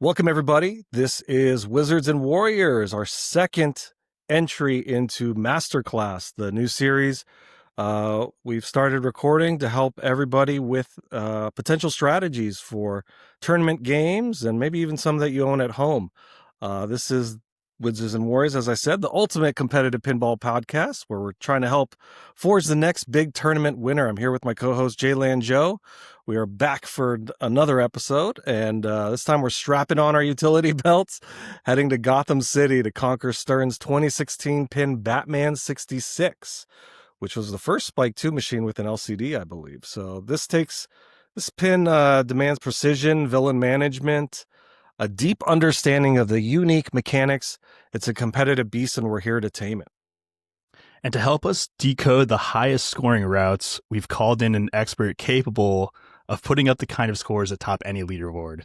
Welcome, everybody. This is Wizards and Warriors, our second entry into MasterClass, the new series. We've started recording to help everybody with potential strategies for tournament games and maybe even some that you own at home. This is Wizards and Warriors, as I said, the ultimate competitive pinball podcast where we're trying to help forge the next big tournament winner. I'm here with my co-host, Jaylan Joe. We are back for another episode, and this time we're strapping on our utility belts, heading to Gotham City to conquer Stern's 2016 pin Batman 66, which was the first Spike 2 machine with an LCD, I believe. So this pin demands precision, villain management, a deep understanding of the unique mechanics. It's a competitive beast, and we're here to tame it. And to help us decode the highest scoring routes, we've called in an expert capable of putting up the kind of scores atop any leaderboard.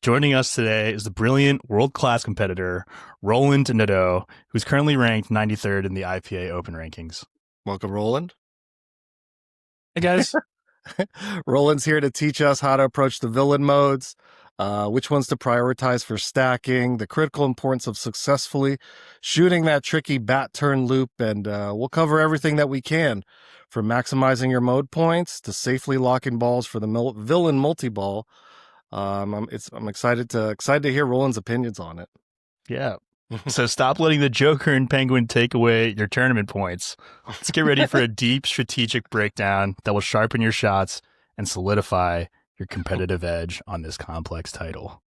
Joining us today is the brilliant world-class competitor, Roland Nadeau, who's currently ranked 93rd in the IPA Open rankings. Welcome, Roland. Hey, guys. Roland's here to teach us how to approach the villain modes, which ones to prioritize for stacking, the critical importance of successfully shooting that tricky bat turn loop, and we'll cover everything that we can, from maximizing your mode points to safely locking balls for the villain multiball. I'm excited to hear Roland's opinions on it. Yeah. So stop letting the Joker and Penguin take away your tournament points. Let's get ready for a deep strategic breakdown that will sharpen your shots and solidify your competitive edge on this complex title.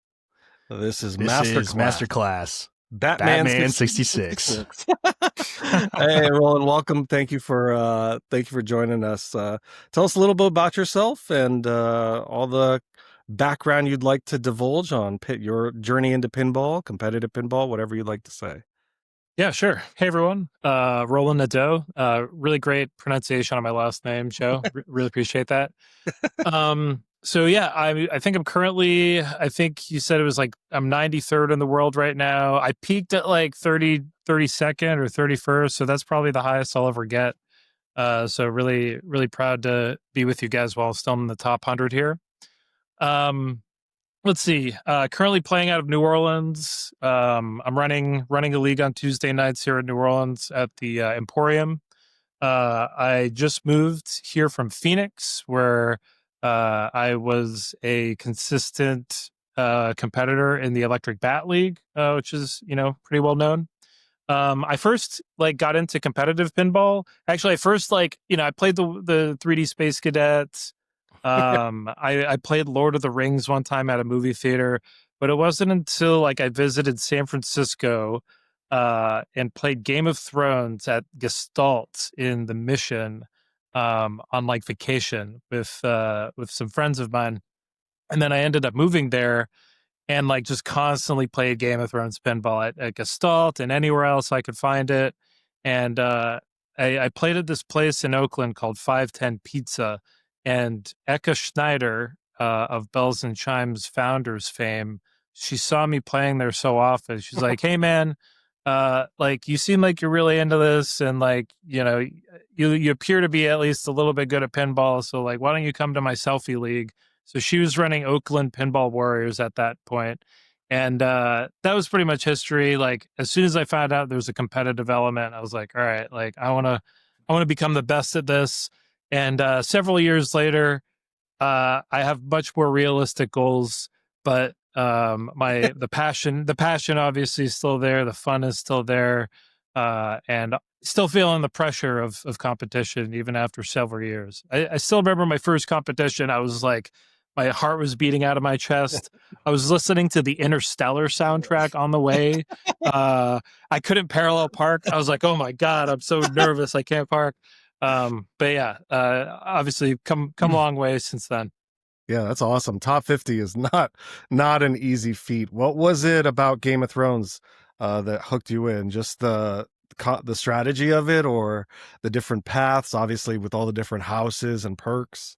This is MasterClass. Batman 66. Hey, Roland, welcome. Thank you for joining us. Tell us a little bit about yourself and all the background you'd like to divulge on your journey into pinball, competitive pinball, whatever you'd like to say. Yeah, sure. Hey, everyone. Roland Nadeau. Really great pronunciation on my last name, Joe. Really appreciate that. So yeah, I think I'm currently, I think you said it was like, I'm 93rd in the world right now. I peaked at like 32nd or 31st. So that's probably the highest I'll ever get. So really, really proud to be with you guys while still in the top 100 here. Let's see. Currently playing out of New Orleans. I'm running a league on Tuesday nights here in New Orleans at the Emporium. I just moved here from Phoenix, where I was a consistent competitor in the Electric Bat League, which is, pretty well known. I first got into competitive pinball. Actually, I first I played the 3D Space Cadets. I played Lord of the Rings one time at a movie theater, but it wasn't until I visited San Francisco and played Game of Thrones at Gestalt in the Mission on vacation with some friends of mine. And then I ended up moving there and just constantly played Game of Thrones pinball at Gestalt and anywhere else I could find it. And I played at this place in Oakland called 510 Pizza. And Eka Schneider of Bells and Chimes founders fame, she saw me playing there so often. She's like, "Hey man, you seem like you're really into this, and you appear to be at least a little bit good at pinball. So why don't you come to my selfie league?" So she was running Oakland Pinball Warriors at that point, and that was pretty much history. As soon as I found out there was a competitive element, I was like, "All right, I want to become the best at this." And several years later, I have much more realistic goals, but the passion obviously is still there. The fun is still there, and still feeling the pressure of competition even after several years. I still remember my first competition. I was my heart was beating out of my chest. I was listening to the Interstellar soundtrack on the way. I couldn't parallel park. I was like, "Oh my God, I'm so nervous. I can't park." But yeah, obviously come a long way since then. Yeah, that's awesome. Top 50 is not an easy feat. What was it about Game of Thrones that hooked you in? Just the strategy of it, or the different paths, obviously with all the different houses and perks?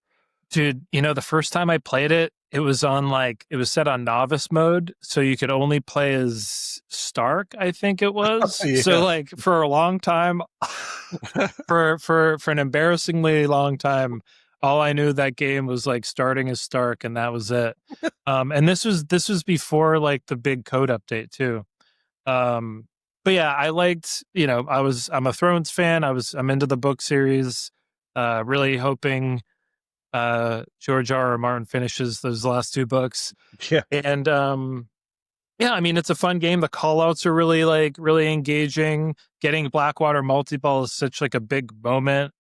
Dude, the first time I played it, it was on it was set on novice mode, so you could only play as Stark, I think it was. Yeah. So for a long time, for an embarrassingly long time, all I knew that game was like starting as Stark, and that was it. And this was before like the big code update too. But yeah, I liked, I'm a Thrones fan. I'm into the book series. Really hoping George R. R. Martin finishes those last two books. Yeah. And yeah, I mean, it's a fun game. The callouts are really engaging. Getting Blackwater Multiball is such like a big moment.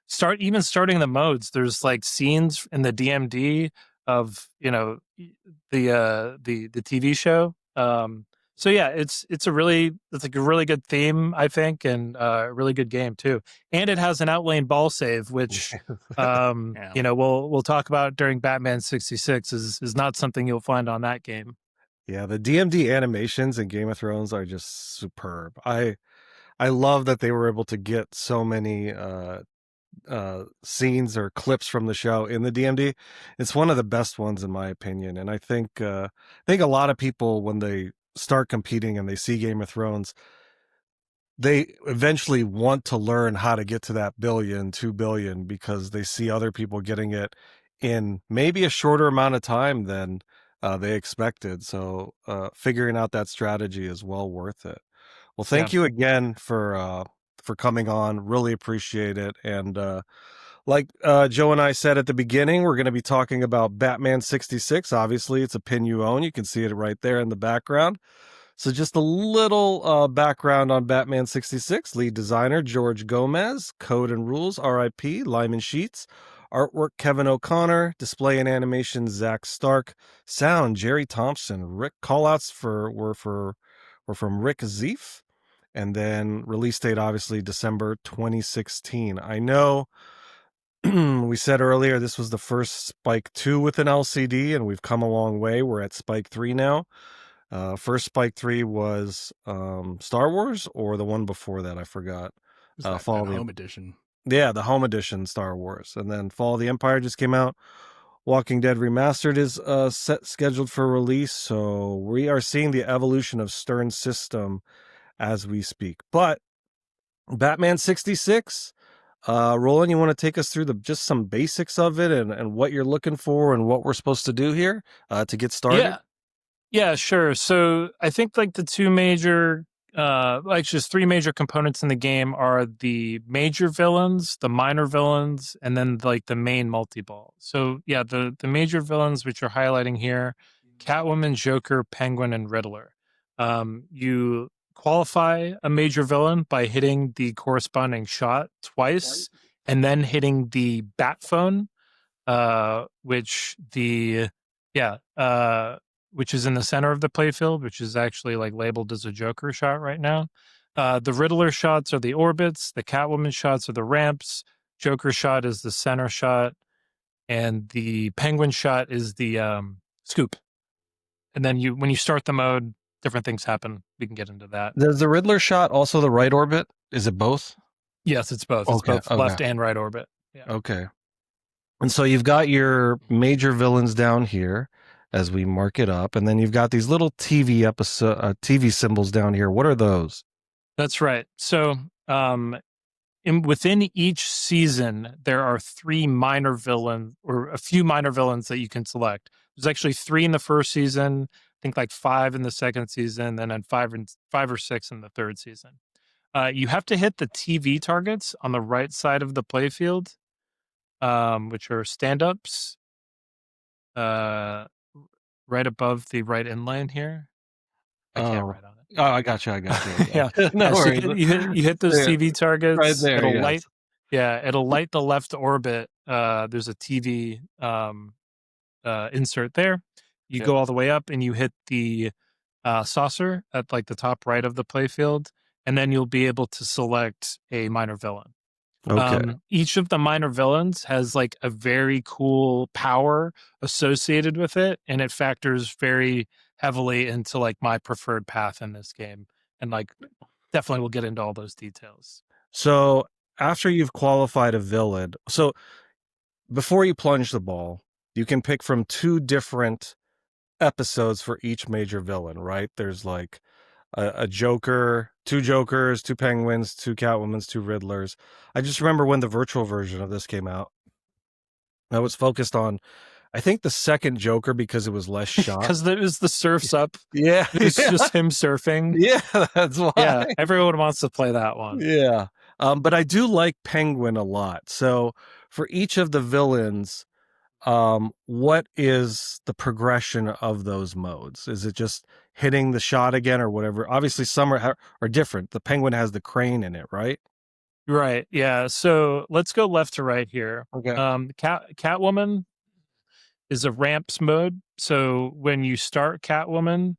Starting the modes. There's like scenes in the DMD of the TV show. So yeah, it's like a really good theme, I think, and a really good game too. And it has an outlane ball save, which we'll talk about during Batman 66 is not something you'll find on that game. Yeah, the DMD animations in Game of Thrones are just superb. I love that they were able to get so many scenes or clips from the show in the DMD. It's one of the best ones in my opinion, and I think a lot of people, when they start competing and they see Game of Thrones, they eventually want to learn how to get to that 2 billion, because they see other people getting it in maybe a shorter amount of time than they expected. So figuring out that strategy is well worth it. Well, thank you again for coming on. Really appreciate it. And like Joe and I said at the beginning, we're going to be talking about Batman 66. Obviously, it's a pin you own. You can see it right there in the background. So just a little background on Batman 66. Lead designer George Gomez. Code and rules RIP Lyman Sheets. Artwork Kevin O'Connor. Display and animation Zach Stark. Sound Jerry Thompson. Rick callouts were from Rick Zeef. And then release date obviously December 2016. I know we said earlier this was the first Spike 2 with an LCD, and we've come a long way. We're at Spike 3 now. First Spike 3 was Star Wars, or the one before that, I forgot. That home edition. Yeah, the home edition Star Wars. And then Fall of the Empire just came out. Walking Dead Remastered is scheduled for release. So we are seeing the evolution of Stern's system as we speak. But Batman 66, Roland, you want to take us through just some basics of it and what you're looking for and what we're supposed to do here to get started? Yeah, sure. So I think like the two major, just three major components in the game are the major villains, the minor villains, and then like the main multi-ball. So yeah, the major villains, which are highlighting here, Catwoman, Joker, Penguin, and Riddler. You qualify a major villain by hitting the corresponding shot twice, and then hitting the bat phone, which is in the center of the playfield, which is actually like labeled as a Joker shot right now. The Riddler shots are the orbits. The Catwoman shots are the ramps. Joker shot is the center shot. And the Penguin shot is the scoop. And then when you start the mode, different things happen. We can get into that. Does the Riddler shot also the right orbit? Is it both? Yes, it's both. Okay, it's both left and right orbit. Yeah. Okay. And so you've got your major villains down here as we mark it up, and then you've got these little TV symbols down here. What are those? That's right. So within each season, there are three minor villains, or a few minor villains that you can select. There's actually 3 in the first season, I think like 5 in the second season, and then 5 or 6 in the third season. You have to hit the TV targets on the right side of the playfield, which are stand-ups, right above the right inline here. I can't write on it. Oh, I got you. Yeah. No so worries. you hit those TV targets. Right there, It'll yes. light. Yeah, it'll light the left orbit. There's a TV insert there. You go all the way up and you hit the saucer at like the top right of the playfield, and then you'll be able to select a minor villain. Okay. Each of the minor villains has like a very cool power associated with it, and it factors very heavily into like my preferred path in this game. And like definitely we'll get into all those details. So after you've qualified a villain, so before you plunge the ball, you can pick from 2 different episodes for each major villain, right? There's like a Joker, 2 Jokers, 2 Penguins, 2 Catwomans, 2 Riddlers. I just remember when the virtual version of this came out, I was focused on, I think, the second Joker because it was less shot. Because it was the Surf's Up. Yeah. It's just him surfing. Yeah, that's why. Yeah, everyone wants to play that one. Yeah. But I do like Penguin a lot. So for each of the villains, what is the progression of those modes? Is it just hitting the shot again or whatever? Obviously, some are different. The Penguin has the crane in it, right? Right. Yeah. So let's go left to right here. Okay. Catwoman is a ramps mode. So when you start Catwoman,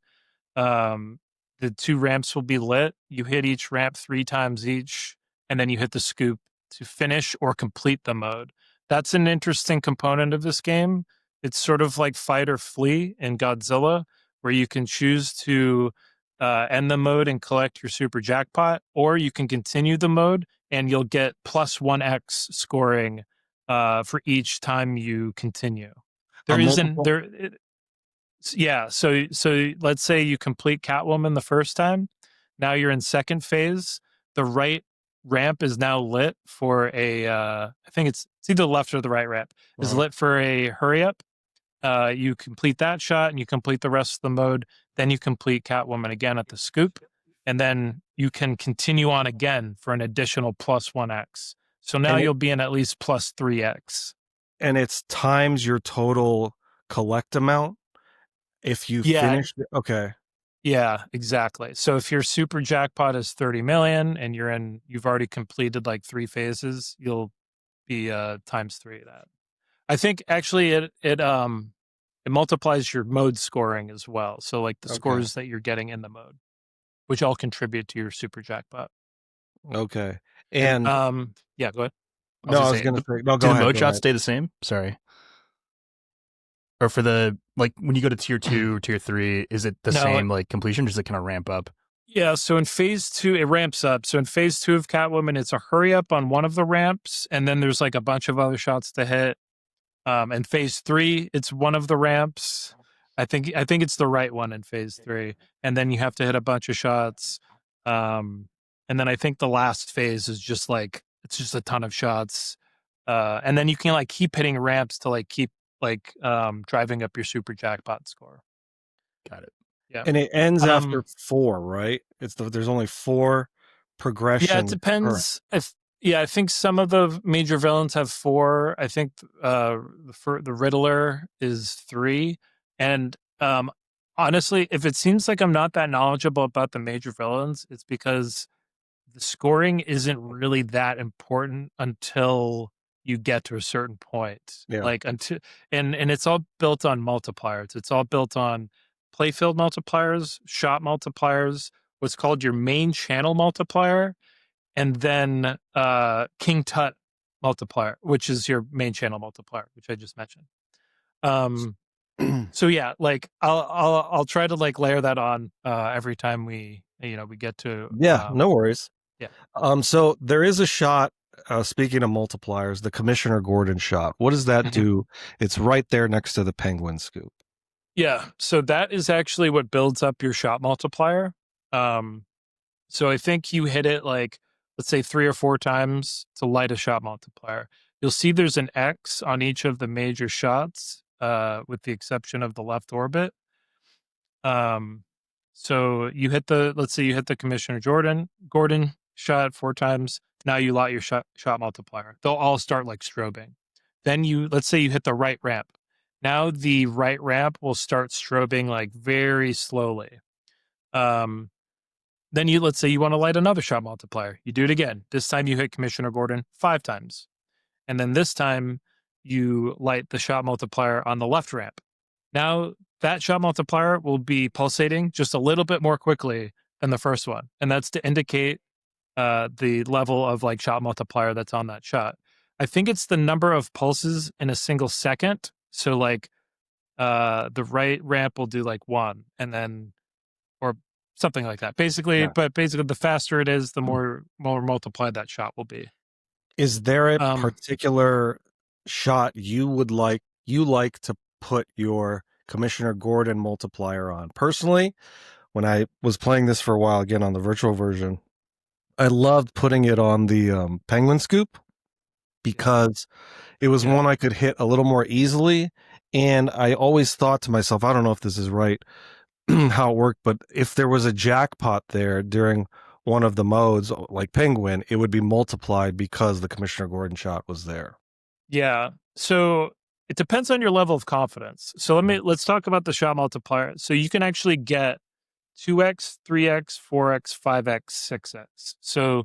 the 2 ramps will be lit. You hit each ramp 3 times each, and then you hit the scoop to finish or complete the mode. That's an interesting component of this game. It's sort of like Fight or Flee in Godzilla, where you can choose to end the mode and collect your super jackpot, or you can continue the mode and you'll get plus 1x scoring for each time you continue. There isn't there. Yeah, so let's say you complete Catwoman the first time. Now you're in second phase. The right ramp is now lit for a I think it's either the left or the right ramp is lit for a hurry up. You complete that shot and you complete the rest of the mode. Then you complete Catwoman again at the scoop, and then you can continue on again for an additional plus 1x. So now you'll be in at least plus 3x. And it's times your total collect amount if you finish it. Okay. Yeah, exactly. So if your super jackpot is 30 million and you've already completed like 3 phases, you'll be times 3 of that. I think actually it multiplies your mode scoring as well. So like the scores that you're getting in the mode, which all contribute to your super jackpot. Okay. And yeah, go ahead. No, I was going to say, no, go do ahead. The mode shots stay the same? Sorry. Or for the, like, when you go to tier 2 or tier 3, is it the same, like, completion? Or does it kind of ramp up? Yeah, so in phase 2, it ramps up. So in phase 2 of Catwoman, it's a hurry up on one of the ramps, and then there's like a bunch of other shots to hit. In phase 3, it's one of the ramps. I think it's the right one in phase 3, and then you have to hit a bunch of shots. And then I think the last phase is just like it's just a ton of shots, and then you can like keep hitting ramps to like keep like driving up your super jackpot score. Got it. Yeah, and it ends after 4, right? There's only 4 progression. Yeah, it depends. I think some of the major villains have 4. I think the Riddler is 3. And honestly, if it seems like I'm not that knowledgeable about the major villains, it's because the scoring isn't really that important until you get to a certain point. Yeah. Like until and it's all built on multipliers. It's all built on Playfield multipliers, shot multipliers, what's called your main channel multiplier, and then King Tut multiplier, which is your main channel multiplier, which I just mentioned. So yeah, like I'll try to like layer that on every time we get to no worries. Yeah. So there is a shot, speaking of multipliers, the Commissioner Gordon shot. What does that do? It's right there next to the Penguin scoop. Yeah, so that is actually what builds up your shot multiplier. So I think you hit it like, let's say 3 or 4 times to light a shot multiplier. You'll see there's an X on each of the major shots, with the exception of the left orbit. So you hit let's say you hit the Commissioner Gordon shot 4 times. Now you light your shot multiplier. They'll all start like strobing. Then let's say you hit the right ramp. Now the right ramp will start strobing like very slowly. Then let's say you want to light another shot multiplier. You do it again. This time you hit Commissioner Gordon 5 times. And then this time you light the shot multiplier on the left ramp. Now that shot multiplier will be pulsating just a little bit more quickly than the first one. And that's to indicate the level of like shot multiplier that's on that shot. I think it's the number of pulses in a single second. So like the right ramp will do like 1 and then, or something like that. Basically, but basically the faster it is, the more multiplied that shot will be. Is there a particular shot you like to put your Commissioner Gordon multiplier on? Personally, when I was playing this for a while, again on the virtual version, I loved putting it on the Penguin scoop. because it was one I could hit a little more easily. And I always thought to myself, I don't know if this is right, how it worked, but if there was a jackpot there during one of the modes, like Penguin, it would be multiplied because the Commissioner Gordon shot was there. Yeah. So it depends on your level of confidence. So let's talk about the shot multiplier. So you can actually get 2x, 3x, 4x, 5x, 6x. So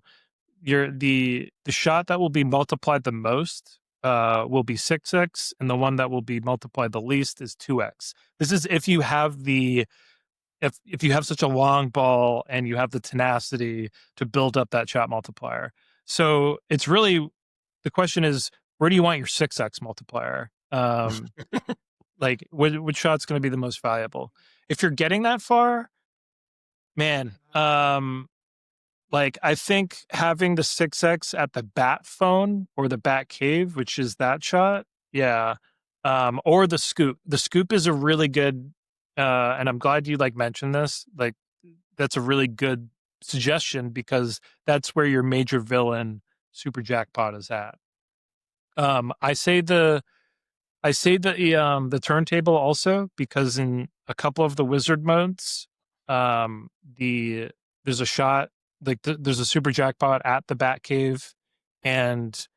the shot that will be multiplied the most will be 6x, and the one that will be multiplied the least is 2x. This is if you have if you have such a long ball and you have the tenacity to build up that shot multiplier. So it's really, the question is, where do you want your 6x multiplier? Like which shot's going to be the most valuable? If you're getting that far, man, like I think having the 6x at the bat phone or the bat cave, which is that shot, yeah, or the scoop. The scoop is a really good, and I'm glad you like mentioned this. Like that's a really good suggestion because that's where your major villain super jackpot is at. I say the turntable also because in a couple of the wizard modes, there's a shot like there's a super jackpot at the bat cave, and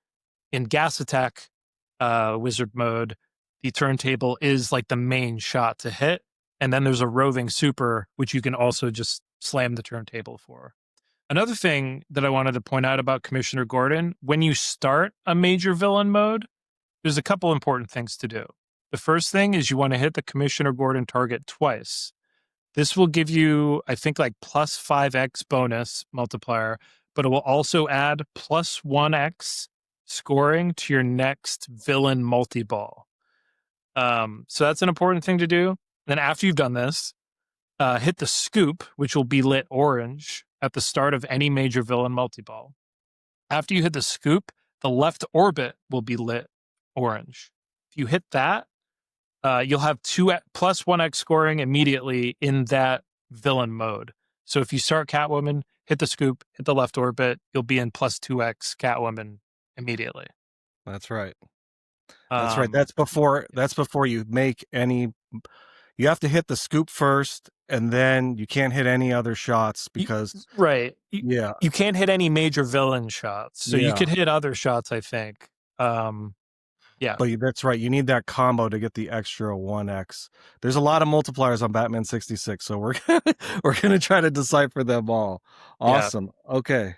in gas attack wizard mode, the turntable is like the main shot to hit, and then there's a roving super which you can also just slam the turntable for. Another thing that I wanted to point out about Commissioner Gordon, when you start a major villain mode, there's a couple important things to do. The first thing is you want to hit the Commissioner Gordon target twice. This will give you, I think, like plus 5x bonus multiplier, but it will also add plus 1x scoring to your next villain multi-ball. So that's an important thing to do. Then after you've done this, hit the scoop, which will be lit orange at the start of any major villain multi-ball. After you hit the scoop, the left orbit will be lit orange. If you hit that, you'll have plus 1x scoring immediately in that villain mode. So if you start Catwoman, hit the scoop, hit the left orbit, you'll be in plus 2x Catwoman immediately. That's right. That's right. That's before you make any. You have to hit the scoop first, and then you can't hit any other shots because you can't hit any major villain shots. So you could hit other shots, I think. Yeah, but that's right. You need that combo to get the extra 1x. There's a lot of multipliers on Batman 66, so we're gonna try to decipher them all. Awesome. Yeah. Okay.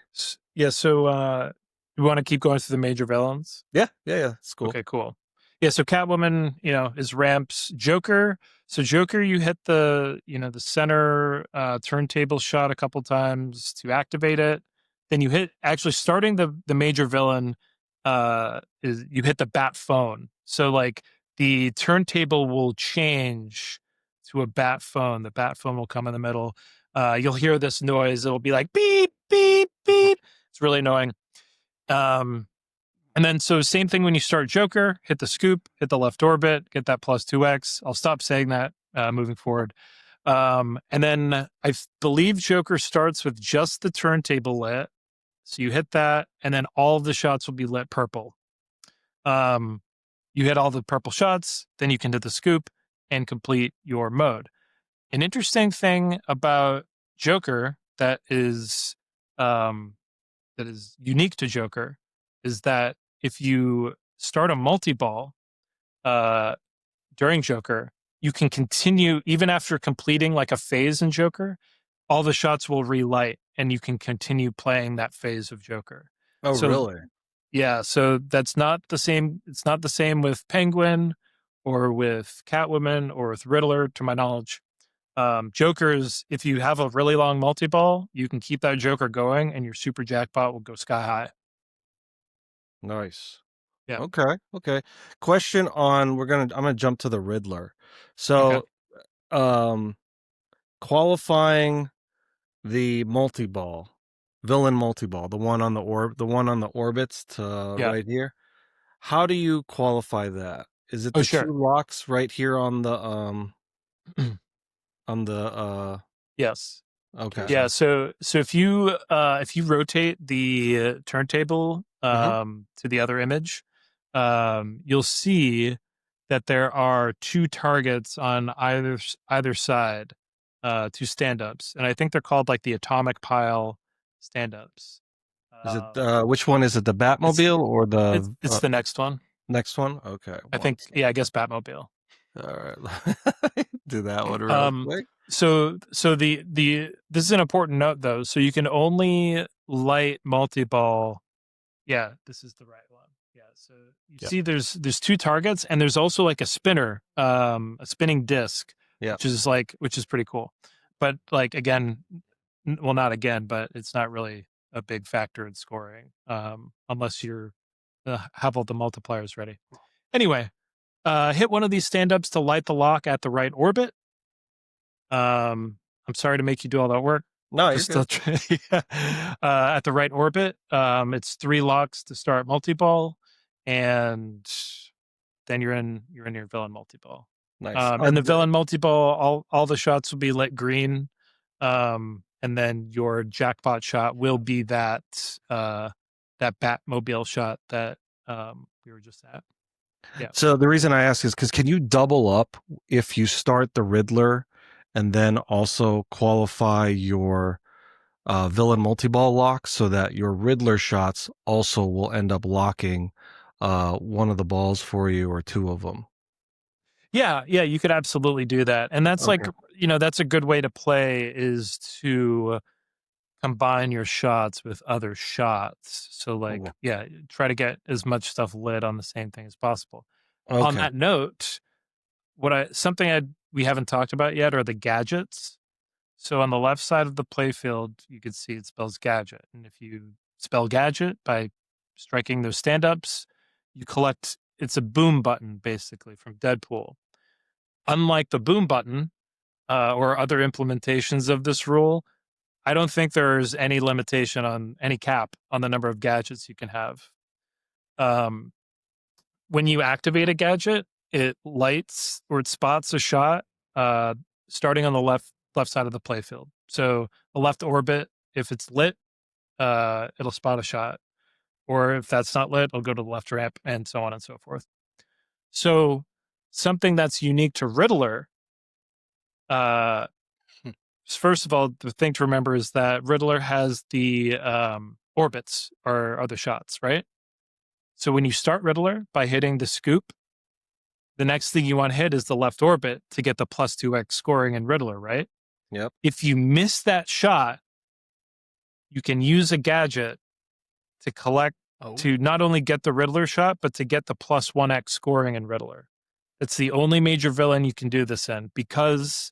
Yeah. So you want to keep going through the major villains? Yeah. It's cool. Okay. Cool. Yeah. So Catwoman, is ramps. Joker. So Joker, you hit the the center turntable shot a couple times to activate it. Then you hit actually starting the major villain. Is you hit the bat phone. So like the turntable will change to a bat phone. The bat phone will come in the middle. You'll hear this noise. It'll be like beep, beep, beep. It's really annoying. And then so same thing when you start Joker, hit the scoop, hit the left orbit, get that plus 2x. I'll stop saying that moving forward. And then I believe Joker starts with just the turntable lit. So you hit that, and then all of the shots will be lit purple. You hit all the purple shots, then you can hit the scoop and complete your mode. An interesting thing about Joker that is unique to Joker is that if you start a multi-ball during Joker, you can continue even after completing like a phase in Joker. All the shots will relight, and you can continue playing that phase of Joker. Oh, really? Yeah. So that's not the same. It's not the same with Penguin or with Catwoman or with Riddler, to my knowledge. Jokers, if you have a really long multi-ball, you can keep that Joker going, and your super jackpot will go sky high. Nice. Yeah. Okay. Question on I'm gonna jump to the Riddler. So, qualifying the multi-ball, villain multi-ball, the one on the orbits to right here. How do you qualify that? Is it the two rocks right here on the Yes. Okay. Yeah. So if you rotate the turntable to the other image, you'll see that there are two targets on either side, two stand-ups, and I think they're called like the atomic pile stand-ups. Is it which one is it? The Batmobile or the It's the next one. next one? Okay. I think. Yeah, I guess Batmobile. All right. Do that one real quick. So the this is an important note though. So you can only light multiball. Yeah, this is the right one. Yeah. So you see there's two targets, and there's also like a spinner, a spinning disc, which is pretty cool. But like again, well, not again, but it's not really a big factor in scoring, unless you're have all the multipliers ready. Anyway, hit one of these stand-ups to light the lock at the right orbit. I'm sorry to make you do all that work. No, you're still at the right orbit. It's 3 locks to start multiball, and then you're in your villain multiball. Nice. And the villain multiball, all the shots will be lit green, and then your jackpot shot will be that Batmobile shot that we were just at. Yeah. So the reason I ask is because can you double up if you start the Riddler and then also qualify your villain multiball lock so that your Riddler shots also will end up locking one of the balls for you or 2 of them? Yeah, you could absolutely do that. And that's like, that's a good way to play, is to combine your shots with other shots. So like, try to get as much stuff lit on the same thing as possible. Okay. On that note, we haven't talked about yet are the gadgets. So on the left side of the playfield, you can see it spells gadget. And if you spell gadget by striking those stand-ups, you collect, it's a boom button basically from Deadpool. Unlike the boom button or other implementations of this rule, I don't think there's any limitation on any cap on the number of gadgets you can have. When you activate a gadget, it lights or it spots a shot starting on the left side of the playfield. So the left orbit, if it's lit, it'll spot a shot. Or if that's not lit, it'll go to the left ramp, and so on and so forth. So something that's unique to Riddler, first of all, the thing to remember is that Riddler has the orbits or other shots, right? So when you start Riddler by hitting the scoop, the next thing you want to hit is the left orbit to get the plus 2x scoring in Riddler, right? Yep. If you miss that shot, you can use a gadget to collect, to not only get the Riddler shot, but to get the plus 1x scoring in Riddler. It's the only major villain you can do this in, because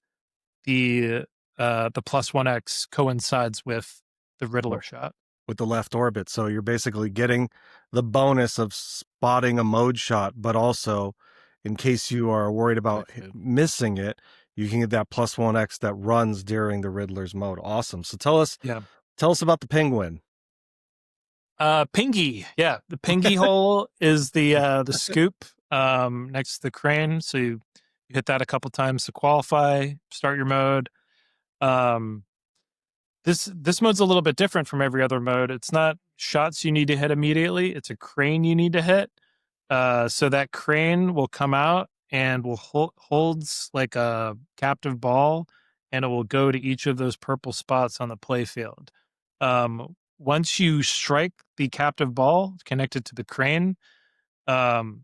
the plus 1x coincides with the Riddler shot. With the left orbit. So you're basically getting the bonus of spotting a mode shot, but also in case you are worried about missing it, you can get that plus 1x that runs during the Riddler's mode. Awesome. So tell us about the penguin. Pingy. Yeah. The Pingy hole is the scoop next to the crane. So you hit that a couple times to qualify, start your mode. This mode's a little bit different from every other mode. It's not shots you need to hit immediately. It's a crane you need to hit. So that crane will come out and will holds like a captive ball, and it will go to each of those purple spots on the playfield. Once you strike the captive ball connected to the crane, all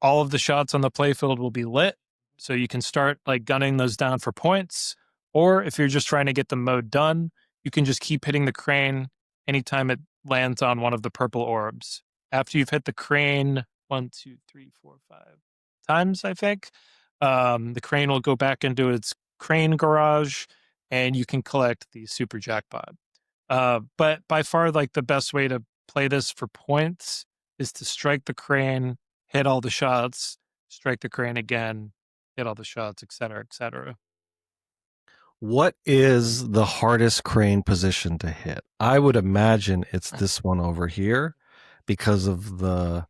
of the shots on the playfield will be lit. So you can start like gunning those down for points. Or if you're just trying to get the mode done, you can just keep hitting the crane anytime it lands on one of the purple orbs. After you've hit the crane 1, 2, 3, 4, 5 times, I think, the crane will go back into its crane garage, and you can collect the super jackpot. But by far, like, the best way to play this for points is to strike the crane, hit all the shots, strike the crane again, hit all the shots, et cetera, et cetera. What is the hardest crane position to hit? I would imagine it's this one over here, because of the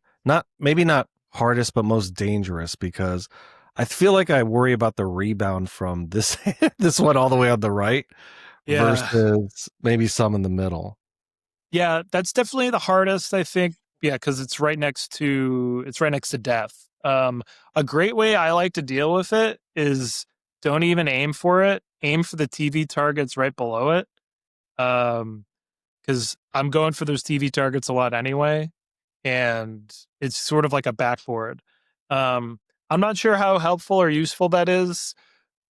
maybe not hardest, but most dangerous, because I feel like I worry about the rebound from this this one all the way on the right, Yeah. versus maybe some in the middle. Yeah, that's definitely the hardest, I think. Yeah, because it's right next to death. A great way I like to deal with it is don't even aim for it. Aim for the TV targets right below it. Because I'm going for those TV targets a lot anyway, and it's sort of like a backboard. I'm not sure how helpful or useful that is.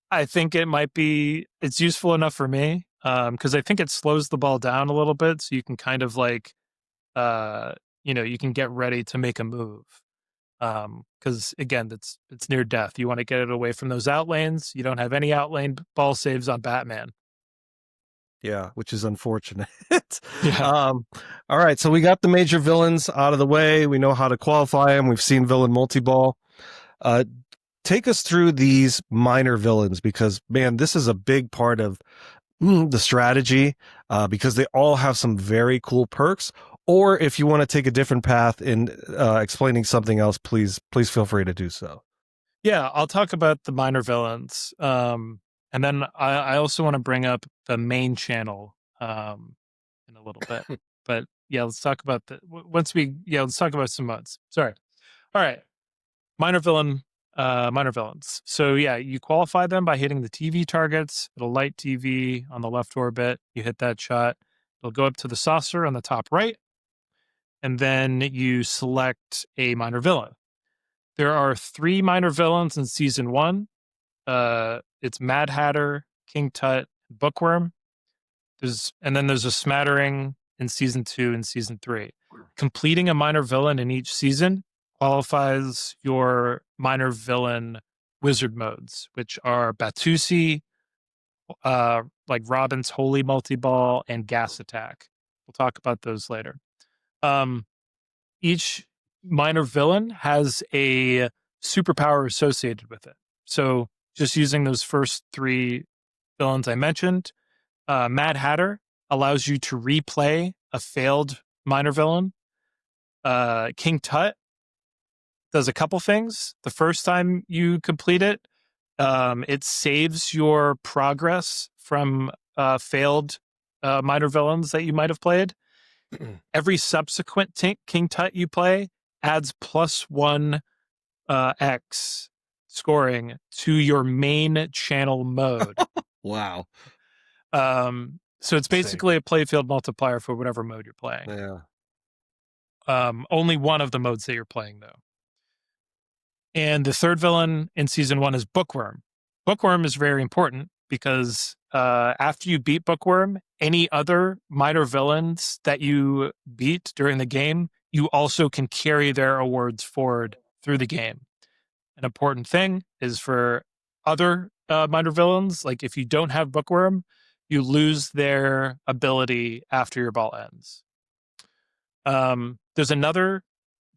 I think it's useful enough for me, because I think it slows the ball down a little bit, so you can kind of like, you can get ready to make a move. Because again, it's near death. You want to get it away from those outlanes. You don't have any outlane ball saves on Batman. Yeah, which is unfortunate. Yeah. All right, so we got the major villains out of the way. We know how to qualify them. We've seen villain multi-ball. Take us through these minor villains, because man, this is a big part of the strategy, because they all have some very cool perks. Or if you want to take a different path in explaining something else, please feel free to do so. Yeah, I'll talk about the minor villains. And then I also want to bring up the main channel in a little bit. But yeah, let's talk about let's talk about some mods. Sorry. All right. Minor villains. So yeah, you qualify them by hitting the TV targets. It'll light TV on the left orbit. You hit that shot. It'll go up to the saucer on the top right. And then you select a minor villain. There are 3 minor villains in season 1. It's Mad Hatter, King Tut, Bookworm. And then there's a smattering in season 2 and season 3. Completing a minor villain in each season qualifies your minor villain wizard modes, which are Batusi, like Robin's Holy Multiball, and Gas Attack. We'll talk about those later. Each minor villain has a superpower associated with it. So just using those first 3 villains I mentioned, Mad Hatter allows you to replay a failed minor villain. King Tut does a couple things. The first time you complete it, it saves your progress from failed minor villains that you might have played. Every subsequent King Tut you play adds +1 X scoring to your main channel mode. Wow. So it's basically a Playfield multiplier for whatever mode you're playing. Yeah. Only one of the modes that you're playing, though. And the third villain in season 1 is Bookworm. Bookworm is very important because after you beat Bookworm, any other minor villains that you beat during the game, you also can carry their awards forward through the game. An important thing is for other minor villains, like if you don't have Bookworm, you lose their ability after your ball ends. There's another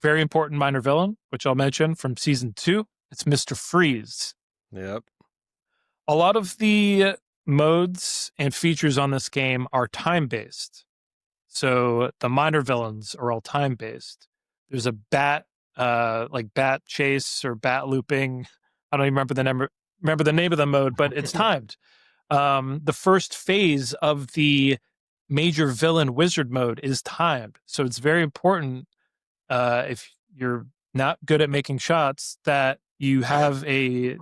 very important minor villain, which I'll mention from season 2. It's Mr. Freeze. Yep. A lot of the modes and features on this game are time-based. So the minor villains are all time-based. There's a bat, like bat chase or bat looping. I don't even remember the name of the mode, but it's timed. The first phase of the major villain wizard mode is timed. So it's very important, if you're not good at making shots, that you have a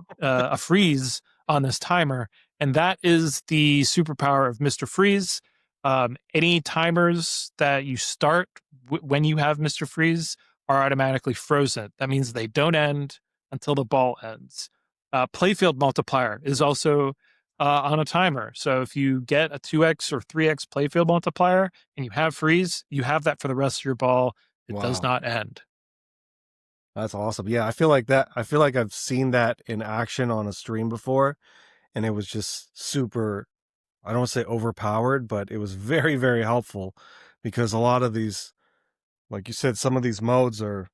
freeze on this timer. And that is the superpower of Mr. Freeze. Any timers that you start when you have Mr. Freeze are automatically frozen. That means they don't end until the ball ends. Playfield multiplier is also on a timer. So if you get a 2x or 3x playfield multiplier and you have freeze, you have that for the rest of your ball. It does not end. That's awesome. Yeah, I feel like I've seen that in action on a stream before, and it was just super, I don't want to say overpowered, but it was very, very helpful, because a lot of these, like you said, some of these modes are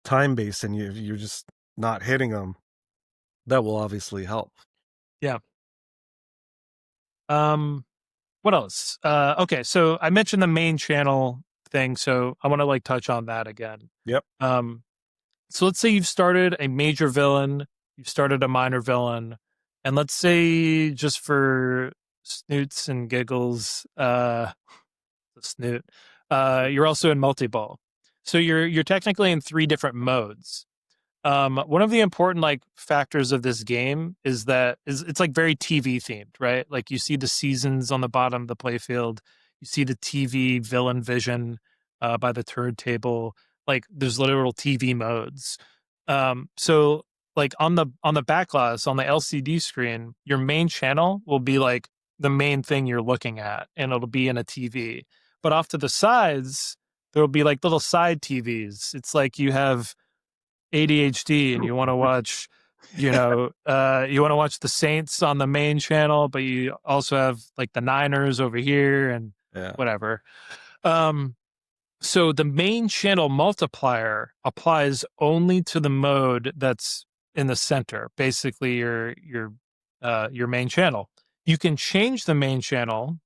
time-based and you're just not hitting them. That will obviously help. Yeah. What else? Okay, so I mentioned the main channel thing, so I want to like touch on that again. Yep. So let's say you've started a major villain, you've started a minor villain, and let's say, just for snoots and giggles, the snoot, you're also in multiball. So you're technically in 3 different modes. One of the important like factors of this game is that it's like very TV themed, right? Like you see the seasons on the bottom of the playfield, you see the TV villain vision by the turntable. Like there's literal TV modes. So like on the back glass on the LCD screen, your main channel will be like the main thing you're looking at, and it'll be in a TV. But off to the sides, there'll be like little side TVs. It's like you have ADHD and you want to watch, you want to watch the Saints on the main channel, but you also have like the Niners over here and whatever. So the main channel multiplier applies only to the mode that's in the center, basically your main channel. You can change the main channel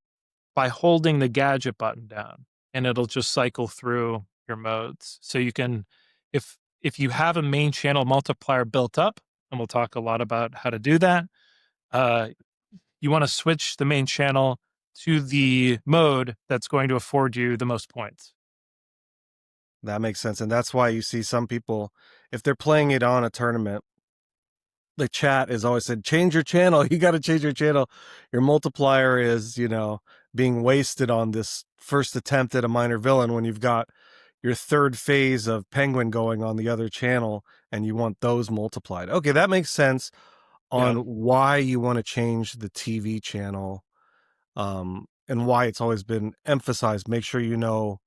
by holding the gadget button down, and it'll just cycle through your modes. So you can, if you have a main channel multiplier built up, and we'll talk a lot about how to do that, you want to switch the main channel to the mode that's going to afford you the most points. That makes sense. And that's why you see some people, if they're playing it on a tournament, the chat is always said, change your channel. You got to change your channel. Your multiplier is, being wasted on this first attempt at a minor villain when you've got your third phase of Penguin going on the other channel and you want those multiplied. Okay, that makes sense on why you want to change the TV channel, and why it's always been emphasized. Make sure you know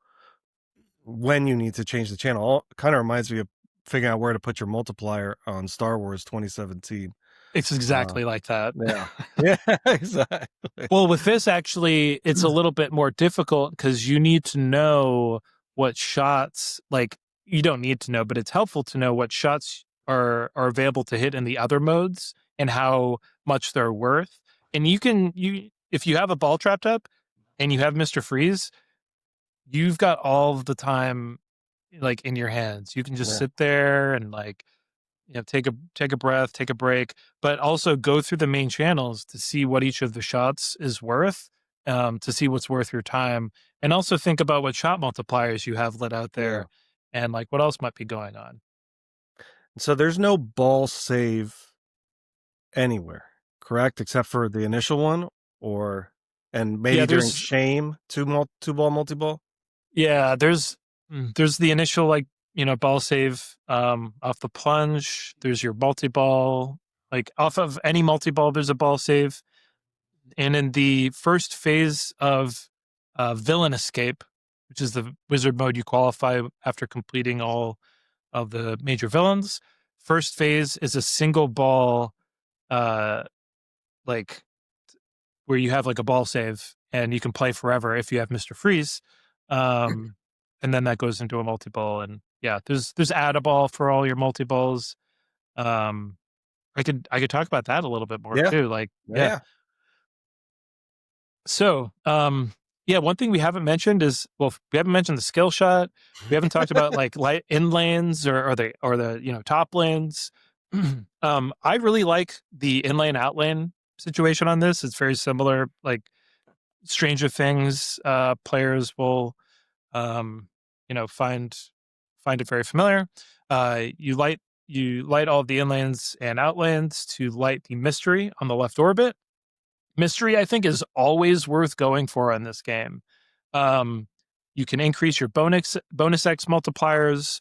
when you need to change the channel. Kind of reminds me of figuring out where to put your multiplier on Star Wars 2017. It's exactly like that. Yeah, exactly. Well, with this, actually, it's a little bit more difficult because you need to know what shots, like, you don't need to know, but it's helpful to know what shots are available to hit in the other modes and how much they're worth. And if you have a ball trapped up and you have Mr. Freeze, you've got all of the time like in your hands. You can just sit there and like, take a breath, take a break, but also go through the main channels to see what each of the shots is worth, to see what's worth your time, and also think about what shot multipliers you have lit out there, and like what else might be going on. So there's no ball save anywhere, correct? Except for the initial one, and maybe during shame, two ball multi-ball. Yeah, there's the initial like ball save off the plunge. There's your multi-ball, like off of any multi-ball there's a ball save. And in the first phase of villain escape, which is the wizard mode you qualify after completing all of the major villains, first phase is a single ball, like where you have like a ball save and you can play forever if you have Mr. Freeze. And then that goes into a multi-ball, and there's add-a-ball for all your multi-balls. I could talk about that a little bit more too. Like, So, one thing we haven't mentioned is, we haven't mentioned the skill shot. We haven't talked about like light in lanes or the top lanes. I really like the in lane out lane situation on this. It's very similar. Like Stranger Things, players will, find it very familiar. You light all of the in lanes and out lanes to light the mystery on the left orbit. Mystery, I think, is always worth going for in this game. You can increase your bonus X multipliers,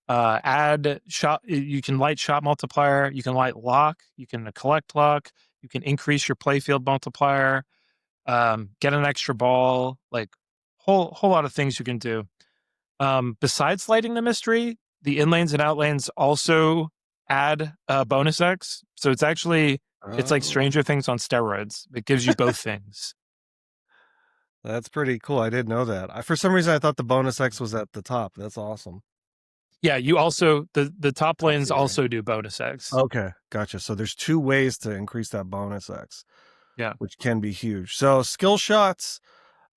add shot. You can light shot multiplier. You can light lock. You can collect lock. You can increase your playfield multiplier. Get an extra ball. Like whole lot of things you can do. Besides lighting the mystery, the in lanes and out lanes also add bonus X. So it's actually it's like Stranger Things on steroids. It gives you both things. That's pretty cool. I didn't know that. For some reason, I thought the bonus X was at the top. That's awesome. Yeah, you also the top lanes also do bonus X. Okay, gotcha. So there's 2 ways to increase that bonus X. Yeah, which can be huge. So skill shots,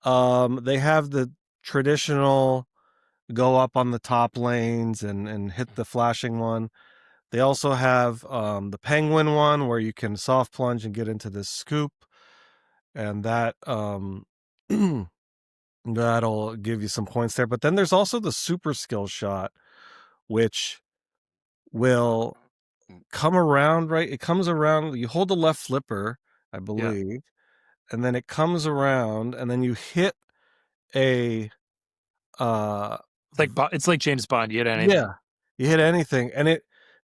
they have the traditional go up on the top lanes and hit the flashing one. They also have the penguin one where you can soft plunge and get into this scoop. and that that'll give you some points there. But then there's also the super skill shot, which will come around, right? It comes around, you hold the left flipper, I believe, and then it comes around, and then you hit a It's like James Bond. You hit anything. yeah, you hit anything, and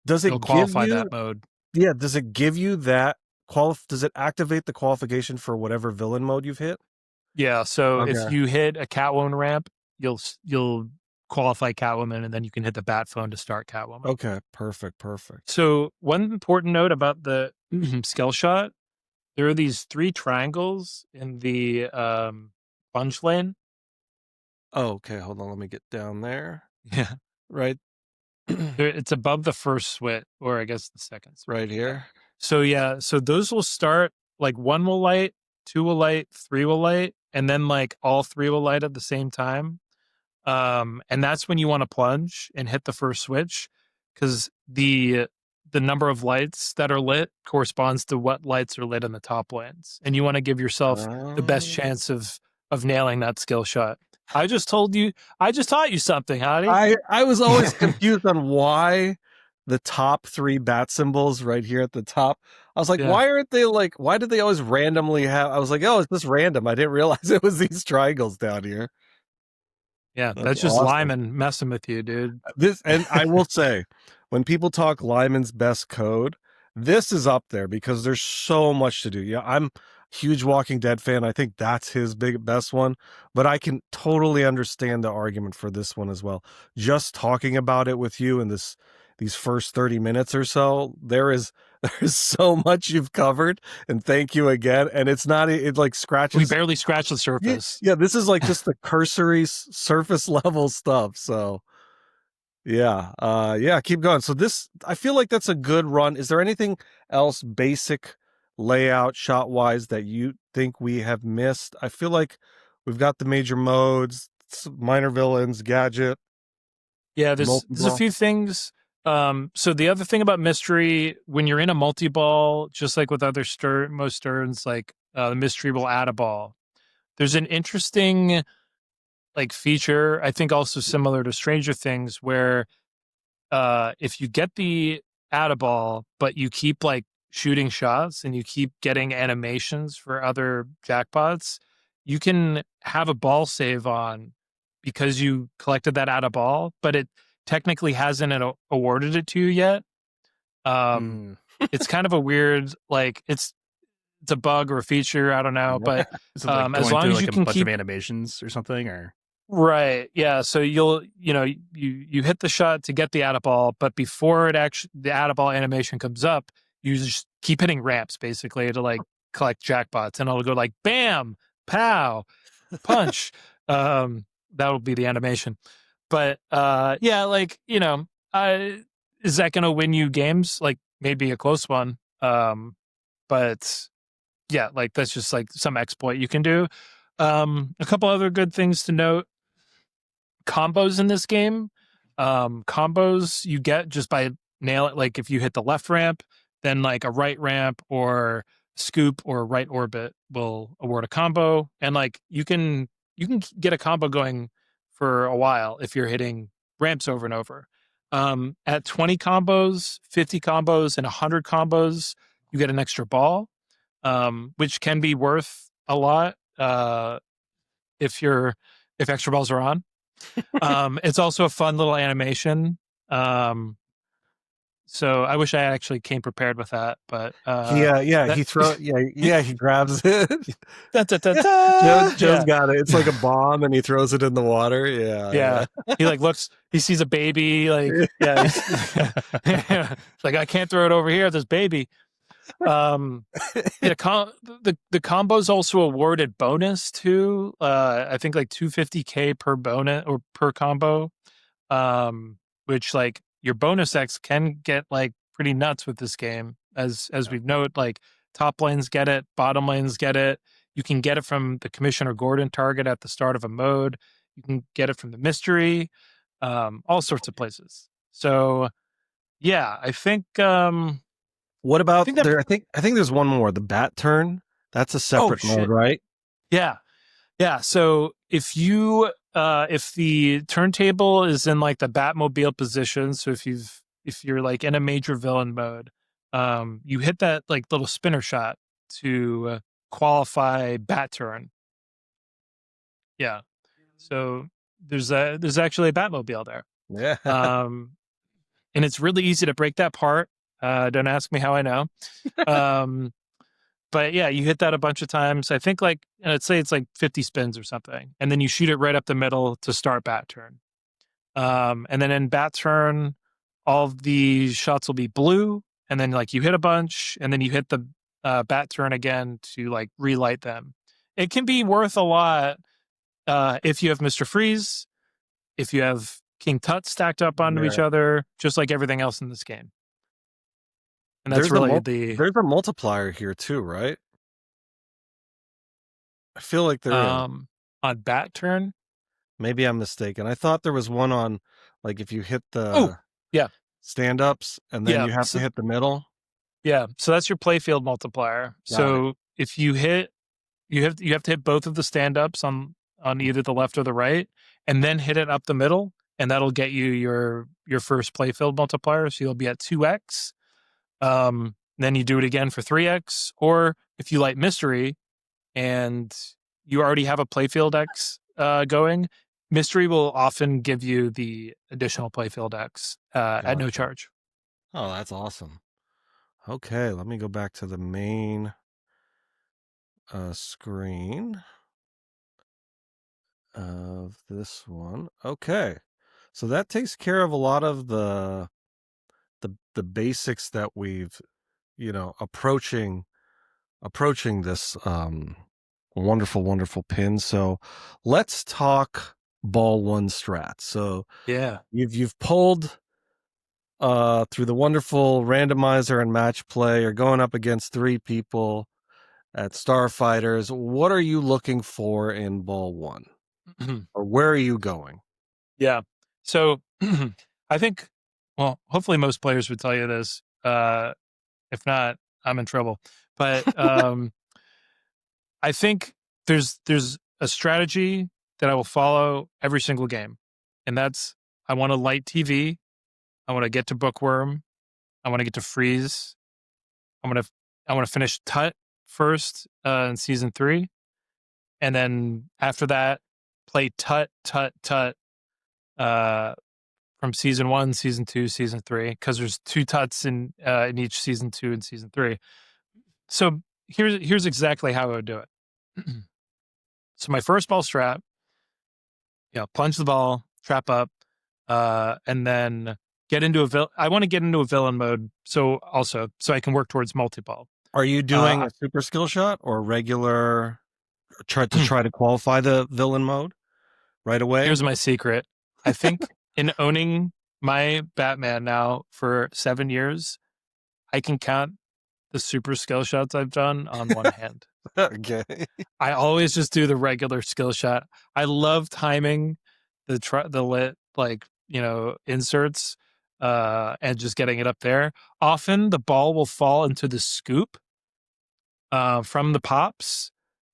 It'll qualify that mode. Yeah, does it give you that does it activate the qualification for whatever villain mode you've hit? Yeah, so Okay. if you hit a Catwoman ramp, you'll qualify Catwoman, and then you can hit the Bat Phone to start Catwoman. Okay, perfect. So one important note about the skill shot, there are these 3 triangles in the plunge lane. Oh, okay, hold on, let me get down there. Yeah. Right. It's above the first switch, or I guess the second switch. Right here. So yeah, so those will start like 1 will light, 2 will light, 3 will light, and then like all 3 will light at the same time. And that's when you want to plunge and hit the first switch, because the number of lights that are lit corresponds to what lights are lit in the top lanes, and you want to give yourself the best chance of nailing that skill shot. I just taught you something, Hottie. I was always confused on why the top 3 bat symbols right here at the top. I was like, why did they always randomly have? I was like, oh, it's just random. I didn't realize it was these triangles down here. Yeah, that's just awesome. Lyman messing with you, dude. And I will say, when people talk Lyman's best code, this is up there because there's so much to do. Yeah, I'm a huge Walking Dead fan. I think that's his best one, but I can totally understand the argument for this one as well. Just talking about it with you in these first 30 minutes or so, there's so much you've covered, and thank you again. And it's not, it like scratches. We barely scratched the surface. Yeah, this is like just the cursory surface level stuff. So yeah, keep going. So I feel like that's a good run. Is there anything else basic layout shot wise that you think we have missed? I feel like we've got the major modes, minor villains, Gadget. Yeah, there's a few things. So the other thing about mystery, when you're in a multi-ball, just like with other most Sterns, like the mystery will add a ball. There's an interesting like feature, I think also similar to Stranger Things, where if you get the add a ball, but you keep like shooting shots and you keep getting animations for other jackpots, you can have a ball save on because you collected that add a ball, but it technically hasn't awarded it to you yet. It's kind of a weird, like it's a bug or a feature, I don't know, but as long as you can keep animations or something, or right, yeah. So you hit the shot to get the add a ball, but before the add a ball animation comes up, you just keep hitting ramps basically to like collect jackpots, and it'll go like bam, pow, punch. That will be the animation. But yeah, like is that going to win you games? Like maybe a close one. But yeah, like that's just like some exploit you can do. A couple other good things to note: combos in this game. Combos you get just by like if you hit the left ramp, then like a right ramp or scoop or right orbit will award a combo, and like you can get a combo going for a while if you're hitting ramps over and over. At 20 combos, 50 combos, and 100 combos, you get an extra ball, which can be worth a lot if extra balls are on. It's also a fun little animation. So I wish I actually came prepared with that, but he grabs it. Joe's got it. It's like a bomb, and he throws it in the water. Yeah. He like he sees a baby, like like I can't throw it over here. This baby. The combo's also awarded bonus too. I think like 250K per bonus or per combo. Which like your bonus X can get like pretty nuts with this game. As we note, like top lanes get it, bottom lanes get it. You can get it from the Commissioner Gordon target at the start of a mode. You can get it from the mystery, all sorts of places. So yeah, I think what about I think there's one more, the bat turn That's a separate mode, shit. right? Yeah. Yeah. So if the turntable is in like the Batmobile position, so if you're like in a major villain mode, you hit that like little spinner shot to qualify bat turn. Yeah. So there's actually a Batmobile there. Yeah. And it's really easy to break that part. Don't ask me how I know. But yeah, you hit that a bunch of times. I think like, let's say it's like 50 spins or something. And then you shoot it right up the middle to start bat turn. And then in bat turn, all of the shots will be blue. And then like you hit a bunch and then you hit the bat turn again to like relight them. It can be worth a lot if you have Mr. Freeze, if you have King Tut stacked up onto each other, just like everything else in this game. And that's there's a multiplier here too, right? I feel like there is. On bat turn. Maybe I'm mistaken. I thought there was one on like if you hit the stand-ups and then you have to hit the middle. Yeah, so that's your Playfield multiplier. So if you hit, you have to hit both of the stand-ups on either the left or the right, and then hit it up the middle, and that'll get you your first Playfield multiplier. So you'll be at 2x. Then you do it again for 3x, or if you like mystery, and you already have a Playfield X going, mystery will often give you the additional Playfield X at no charge. Oh, that's awesome. Okay, let me go back to the main screen of this one. Okay, so that takes care of a lot of the basics that we've, approaching this wonderful pin. So let's talk ball one strat. So yeah, you've pulled through the wonderful randomizer and match play. You're going up against 3 people at Starfighters. What are you looking for in ball one? Or where are you going? Yeah. So I think, well, hopefully most players would tell you this. If not, I'm in trouble. But I think there's a strategy that I will follow every single game. And that's, I want to light TV. I want to get to Bookworm. I want to get to Freeze. I want to finish Tut first in season 3. And then after that, play Tut from season 1, season 2, season 3, because there's 2 Tuts in each season 2 and season 3. So here's exactly how I would do it. So my first ball strat, plunge the ball, trap up, and then get into I want to get into a villain mode. So I can work towards multiball. Are you doing a super skill shot or regular try to qualify the villain mode right away? Here's my secret. I think in owning my Batman now for 7 years, I can count the super skill shots I've done on one hand. Okay. I always just do the regular skill shot. I love timing the lit, inserts and just getting it up there. Often the ball will fall into the scoop from the pops,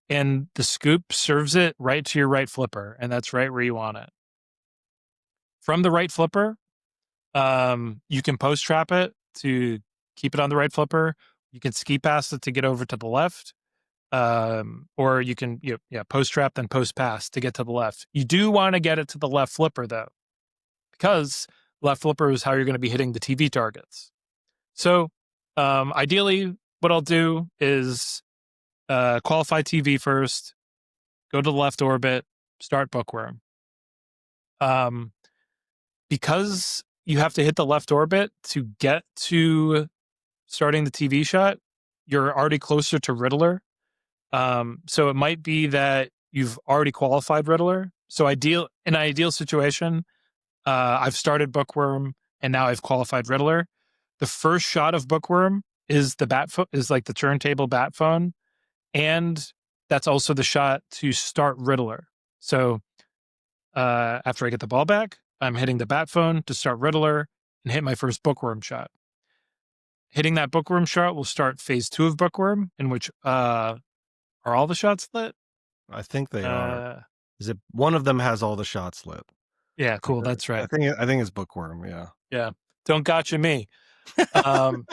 and the scoop serves it right to your right flipper, and that's right where you want it. From the right flipper, you can post trap it to keep it on the right flipper. You can ski past it to get over to the left. Or you can post trap, then post pass to get to the left. You do want to get it to the left flipper though, because left flipper is how you're going to be hitting the TV targets. So ideally, what I'll do is qualify TV first, go to the left orbit, start Bookworm. Because you have to hit the left orbit to get to starting the TV shot, you're already closer to Riddler. So it might be that you've already qualified Riddler. So in an ideal situation, I've started Bookworm and now I've qualified Riddler. The first shot of Bookworm is is like the turntable bat phone, and that's also the shot to start Riddler. So after I get the ball back, I'm hitting the bat phone to start Riddler and hit my first Bookworm shot. Hitting that Bookworm shot will start phase 2 of Bookworm, in which Are all the shots lit? I think they are. Is it one of them has all the shots lit? Yeah, cool. That's right. I think it's Bookworm. Yeah. Yeah. Don't gotcha me. um,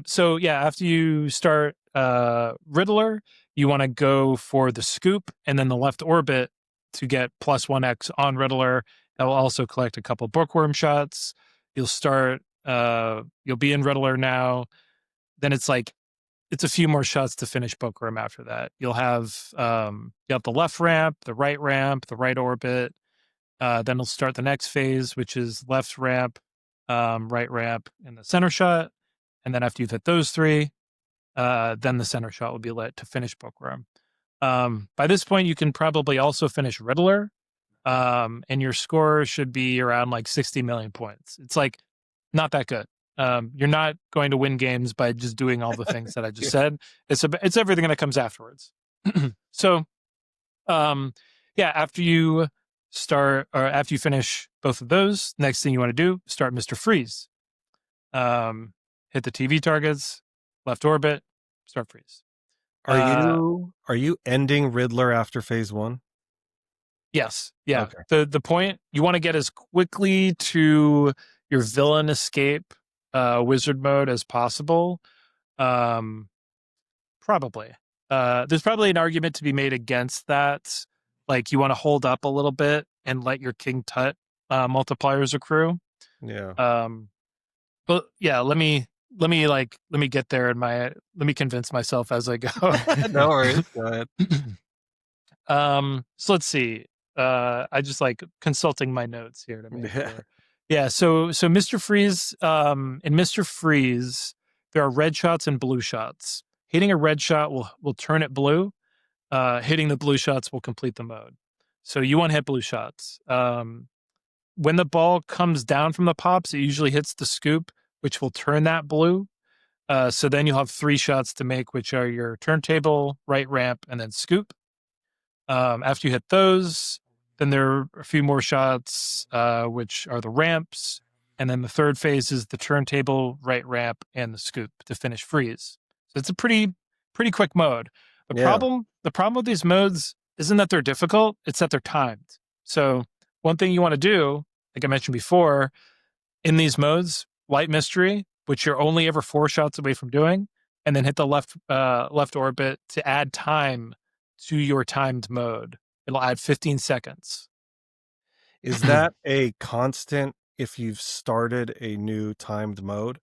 so yeah, after you start Riddler, you want to go for the scoop and then the left orbit to get +1x on Riddler. That will also collect a couple Bookworm shots. You'll start, you'll be in Riddler now. Then it's a few more shots to finish Bookworm after that. You'll have the left ramp, the right orbit. Then it'll start the next phase, which is left ramp, right ramp, and the center shot. And then after you've hit those three, then the center shot will be lit to finish Bookworm. By this point, you can probably also finish Riddler, and your score should be around 60 million points. It's not that good. You're not going to win games by just doing all the things that I just said. It's everything that comes afterwards. So, after you start or after you finish both of those, next thing you want to do, start Mr. Freeze. Hit the TV targets, left orbit, start freeze. Are you ending Riddler after phase 1? Yes. Yeah. Okay. The point, you want to get as quickly to your villain escape wizard mode as possible. Probably. There's probably an argument to be made against that. You want to hold up a little bit and let your King Tut multipliers accrue. Yeah. But yeah, let me get there let me convince myself as I go. No worries. Go ahead. So let's see. I just consulting my notes here to make sure. Yeah, so Mr. Freeze, in Mr. Freeze, there are red shots and blue shots. Hitting a red shot will turn it blue. Hitting the blue shots will complete the mode. So you want to hit blue shots. When the ball comes down from the pops, it usually hits the scoop, which will turn that blue. So then you'll have 3 shots to make, which are your turntable, right ramp, and then scoop. After you hit those, then there are a few more shots, which are the ramps. And then the third phase is the turntable, right ramp, and the scoop to finish freeze. So it's a pretty quick mode. The problem with these modes isn't that they're difficult, it's that they're timed. So one thing you want to do, like I mentioned before, in these modes, light mystery, which you're only ever 4 shots away from doing, and then hit the left orbit to add time to your timed mode. It'll add 15 seconds. Is that a constant if you've started a new timed mode?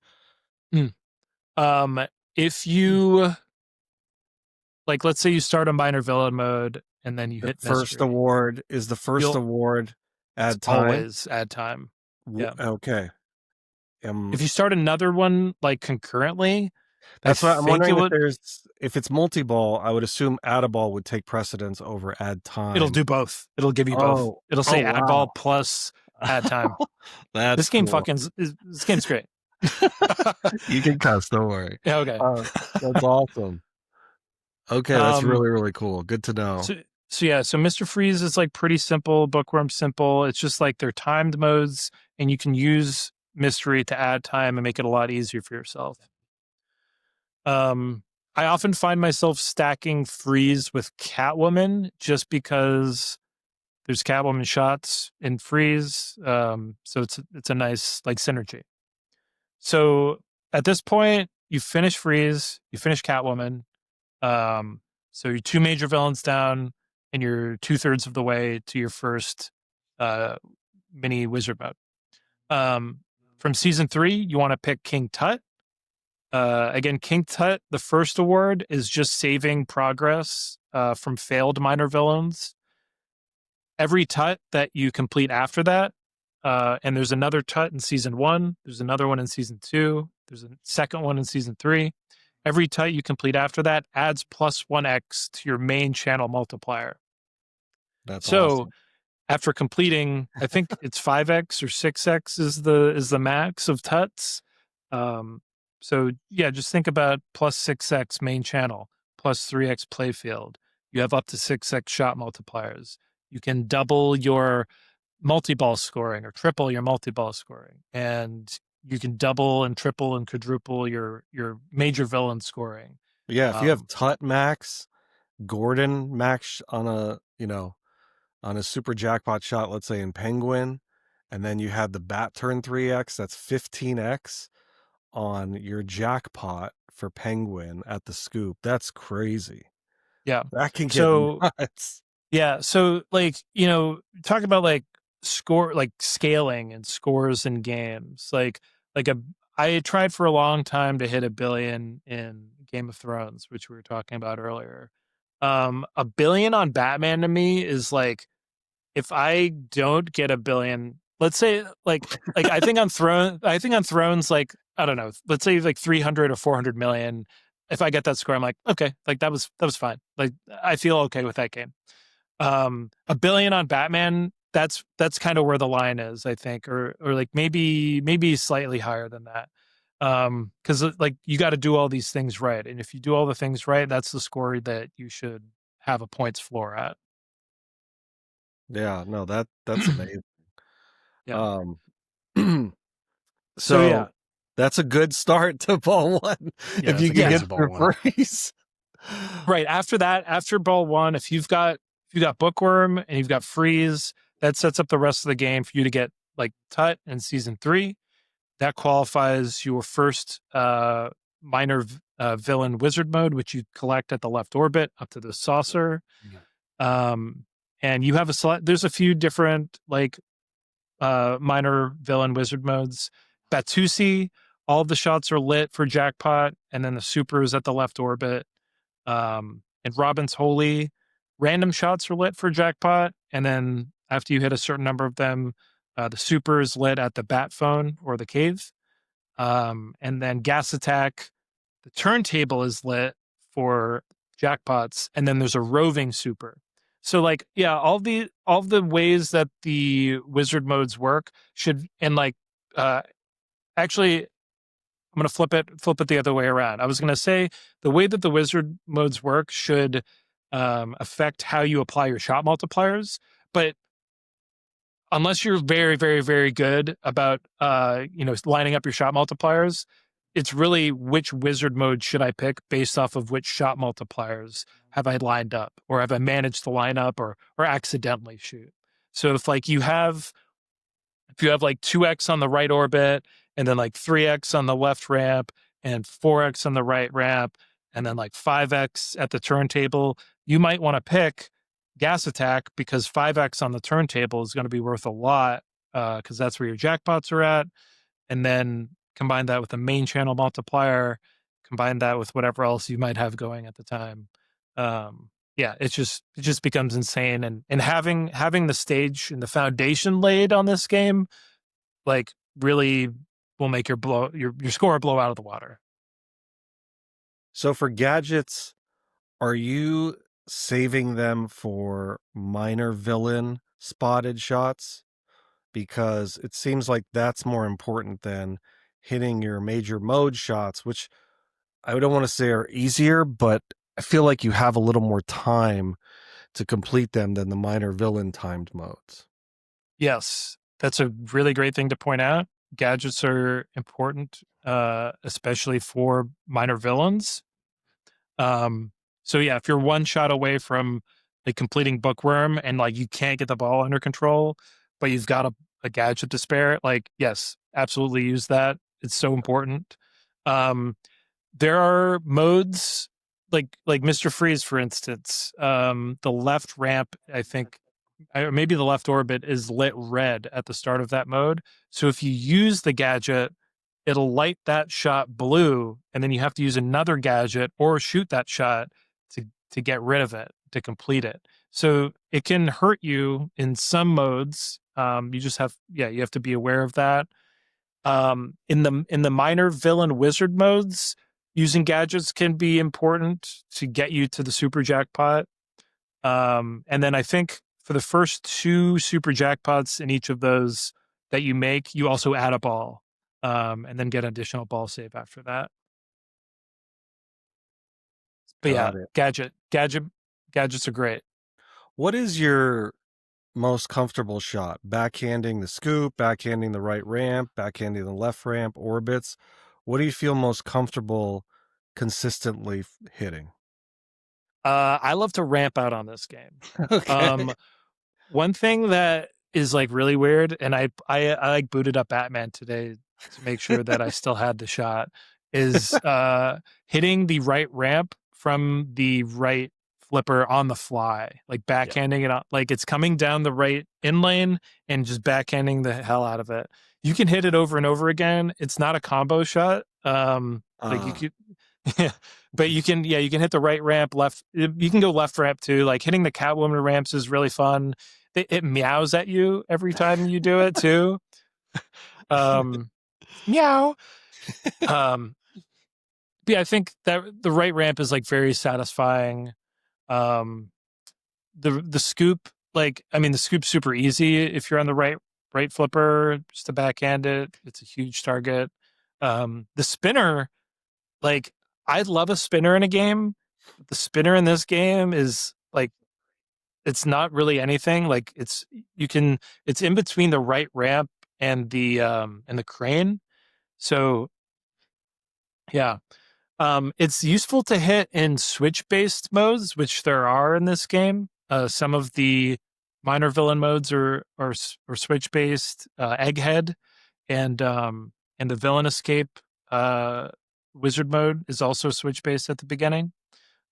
If you let's say you start a minor villain mode and then you hit first mystery. Award is the first award add time? Always add time. Yeah. Okay. If you start another one concurrently, that's what I'm wondering. If it's multiball, I would assume add a ball would take precedence over add time. It'll do both. It'll give you both. It'll say add ball plus add time. This game cool. This game's great. You can cuss, don't worry. Yeah, okay. That's awesome. Okay, that's really, really cool. Good to know. So Mr. Freeze is pretty simple, Bookworm simple. It's just they're timed modes, and you can use mystery to add time and make it a lot easier for yourself. I often find myself stacking Freeze with Catwoman just because there's Catwoman shots in Freeze. So it's a nice synergy. So at this point, you finish Freeze, you finish Catwoman. So you're 2 major villains down, and you're 2/3 of the way to your first mini wizard mode. From season 3, you want to pick King Tut. Again, King Tut, the first award is just saving progress from failed minor villains. Every Tut that you complete after that, and there's another Tut in season 1, there's another one in season 2, there's a second one in season 3. Every Tut you complete after that adds +1x to your main channel multiplier. That's so awesome. After completing, I think it's 5x or 6x is the max of Tuts. So yeah, just think about +6x main channel, +3x playfield. You have up to 6x shot multipliers. You can double your multiball scoring or triple your multiball scoring, and you can double and triple and quadruple your major villain scoring. Yeah, if you have Tut max, Gordon max on a, on a super jackpot shot, let's say in Penguin, and then you had the bat turn 3x, that's 15x on your jackpot for Penguin at the scoop. That's crazy. Yeah. That can get So nuts. yeah, so like, talk about like score, like scaling and scores in games. Like a I tried for a long time to hit 1 billion in Game of Thrones, which we were talking about earlier. 1 billion on Batman to me is like, if I don't get 1 billion, let's say like I think on Thrones, like, I don't know, let's say like 300 or 400 million. If I get that score, I'm like, okay, like that was fine. Like I feel okay with that game. 1 billion on Batman, that's kind of where the line is, I think, or like maybe slightly higher than that. Because like you got to do all these things right, and if you do all the things right, that's the score that you should have a points floor at. Yeah, no, that's amazing. Yeah. So So yeah, that's a good start to ball one Yeah, if that's you a can good get to ball through one. freeze. right after that, after ball one, if you've got Bookworm and you've got freeze, that sets up the rest of the game for you to get like Tut in season 3. That qualifies your first minor villain wizard mode, which you collect at the left orbit up to the saucer. And you have there's a few different like minor villain wizard modes. Batusi, all of the shots are lit for jackpot, and then the super is at the left orbit. And Robin's Holy, random shots are lit for jackpot, and then after you hit a certain number of them, the super is lit at the bat phone or the cave. And then Gas Attack, the turntable is lit for jackpots, and then there's a roving super. So like, yeah, all the ways that the wizard modes work should, and like, actually, I'm gonna flip it the other way around. I was gonna say the way that the wizard modes work should affect how you apply your shot multipliers, but unless you're very, very, very good about lining up your shot multipliers, it's really which wizard mode should I pick based off of which shot multipliers have I lined up, or have I managed to line up, or accidentally shoot. So if you have like 2x on the right orbit, and then like 3x on the left ramp, and 4x on the right ramp, and then like 5x at the turntable, you might want to pick Gas Attack, because 5x on the turntable is going to be worth a lot, because that's where your jackpots are at. And then combine that with the main channel multiplier, combine that with whatever else you might have going at the time. Yeah, it just becomes insane. And having the stage and the foundation laid on this game, like, really will make your score blow out of the water. So for gadgets, are you saving them for minor villain spotted shots? Because it seems like that's more important than hitting your major mode shots, which I don't want to say are easier, but I feel like you have a little more time to complete them than the minor villain timed modes. Yes, that's a really great thing to point out. Gadgets are important, especially for minor villains. So yeah, if you're one shot away from like completing Bookworm, and like you can't get the ball under control, but you've got a gadget to spare, like, yes, absolutely use that. It's so important. There are modes like Mr. Freeze, for instance. The left ramp, I think, or maybe the left orbit, is lit red at the start of that mode. So if you use the gadget, it'll light that shot blue, and then you have to use another gadget or shoot that shot to get rid of it, to complete it. So it can hurt you in some modes. You just you have to be aware of that. In the minor villain wizard modes, using gadgets can be important to get you to the super jackpot. And then I think for the first 2 super jackpots in each of those that you make, you also add a ball, and then get an additional ball save after that. But yeah, Got it. gadgets are great. What is your most comfortable shot? Backhanding the scoop, backhanding the right ramp, backhanding the left ramp, orbits? What do you feel most comfortable consistently hitting? I love to ramp out on this game. Okay. One thing that is like really weird, and I like booted up Batman today to make sure that I still had the shot, is hitting the right ramp from the right flipper on the fly, like Yeah. backhanding it out, like it's coming down the right in lane and just backhanding the hell out of it. You can hit it over and over again. It's not a combo shot. Like you could, yeah, but you can hit the right ramp, left. You can go left ramp too. Like hitting the Catwoman ramps is really fun. It meows at you every time you do it too. Meow. Um, but yeah, I think that the right ramp is like very satisfying. Um, the scoop, like I mean, the scoop's super easy if you're on the right flipper, just to backhand it. It's a huge target. The spinner, like I love a spinner in a game. The spinner in this game is like it's not really anything. Like it's in between the right ramp and the crane. So yeah. It's useful to hit in switch-based modes, which there are in this game. Some of the minor villain modes are switch-based. Egghead and the villain escape wizard mode is also switch-based at the beginning.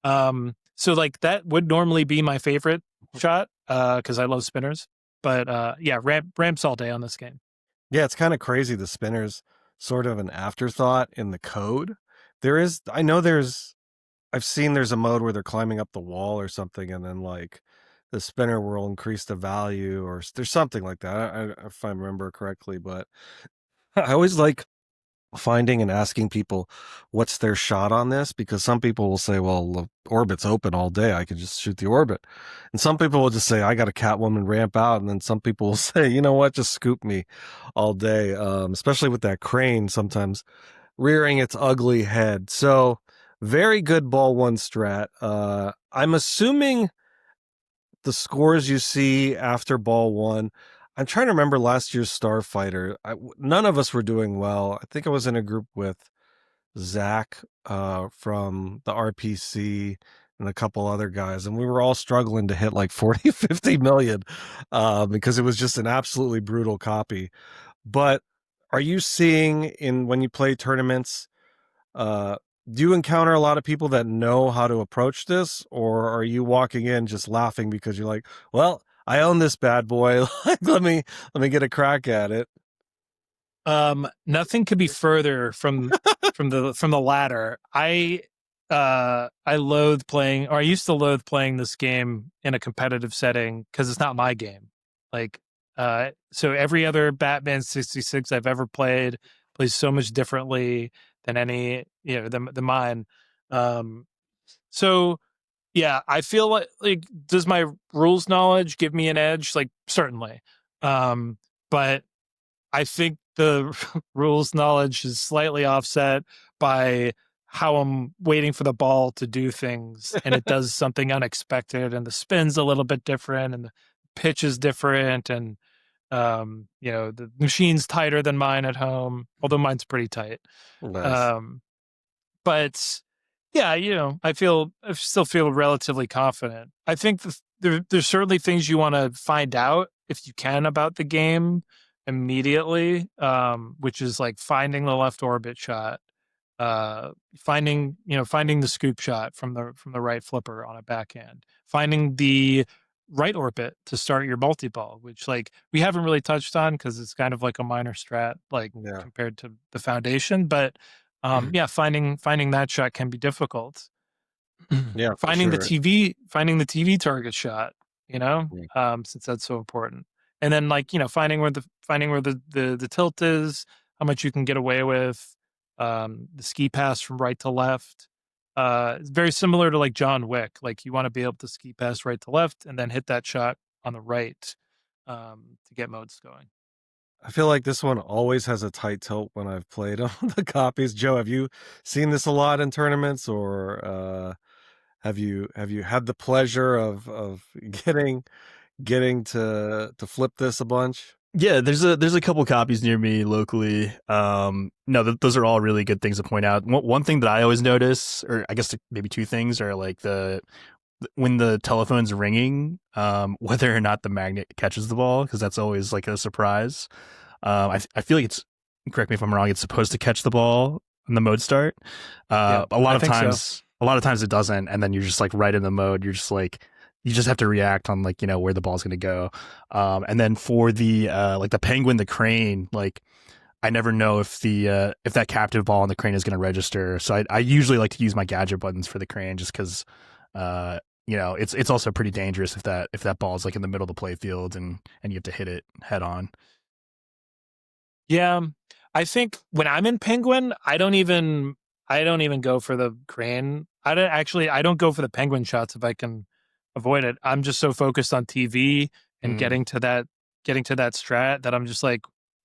So like that would normally be my favorite shot because I love spinners. But yeah, ramps all day on this game. Yeah, it's kind of crazy. The spinner's sort of an afterthought in the code. I know I've seen there's a mode where they're climbing up the wall or something, and then like the spinner will increase the value, or there's something like that. If I remember correctly, but I always like finding and asking people what's their shot on this, because some people will say, well, the orbit's open all day, I can just shoot the orbit, and some people will just say, I got a Catwoman ramp out, and then some people will say, you know what, just scoop me all day, especially with that crane sometimes rearing its ugly head. So very good ball one strat. I'm assuming the scores you see after ball one, I'm trying to remember last year's Starfighter. None of us were doing well. I think I was in a group with Zach from the RPC and a couple other guys, and we were all struggling to hit like 40, 50 million because it was just an absolutely brutal copy. But are you seeing when you play tournaments, uh, do you encounter a lot of people that know how to approach this, or are you walking in just laughing because you're like, well, I own this bad boy. let me get a crack at it. Nothing could be further from the latter. I loathe playing, or I used to loathe playing this game in a competitive setting because it's not my game. Like so every other Batman 66 I've ever played plays so much differently than any, than mine. So yeah, I feel like does my rules knowledge give me an edge? Like certainly. But I think the rules knowledge is slightly offset by how I'm waiting for the ball to do things, and it does something unexpected, and the spin's a little bit different, and the pitch is different, and the machine's tighter than mine at home, although mine's pretty tight. Nice. But yeah, I still feel relatively confident. I think there's certainly things you want to find out if you can about the game immediately, which is like finding the left orbit shot, finding the scoop shot from the right flipper on a backhand, finding the right orbit to start your multi-ball, which like we haven't really touched on because it's kind of like a minor strat, like Yeah. compared to the foundation. But yeah, finding that shot can be difficult. Yeah, for sure. Finding the TV target shot, since that's so important. And then like, finding where the tilt is, how much you can get away with, the ski pass from right to left. It's very similar to like John Wick. Like you want to be able to ski pass right to left and then hit that shot on the right to get modes going. I feel like this one always has a tight tilt when I've played on the copies. Joe, have you seen this a lot in tournaments, or have you had the pleasure of getting to flip this a bunch? Yeah, there's a couple copies near me locally. No, those are all really good things to point out. One thing that I always notice, or I guess maybe two things, are like the when the telephone's ringing, whether or not the magnet catches the ball, because that's always like a surprise. I feel like it's, correct me if I'm wrong, it's supposed to catch the ball in the mode start. Yeah, A lot I of think so. times, it doesn't, and then you're just like right in the mode. You're just like you just have to react on like where the ball's going to go. And then for the like the penguin, the crane, like I never know if that captive ball on the crane is going to register. So I usually like to use my gadget buttons for the crane just because it's also pretty dangerous if that ball is like in the middle of the playfield and you have to hit it head on. Yeah, I think when I'm in Penguin, I don't even go for the crane. I don't go for the penguin shots if I can avoid it. I'm just so focused on TV and getting to that strat that I'm just like,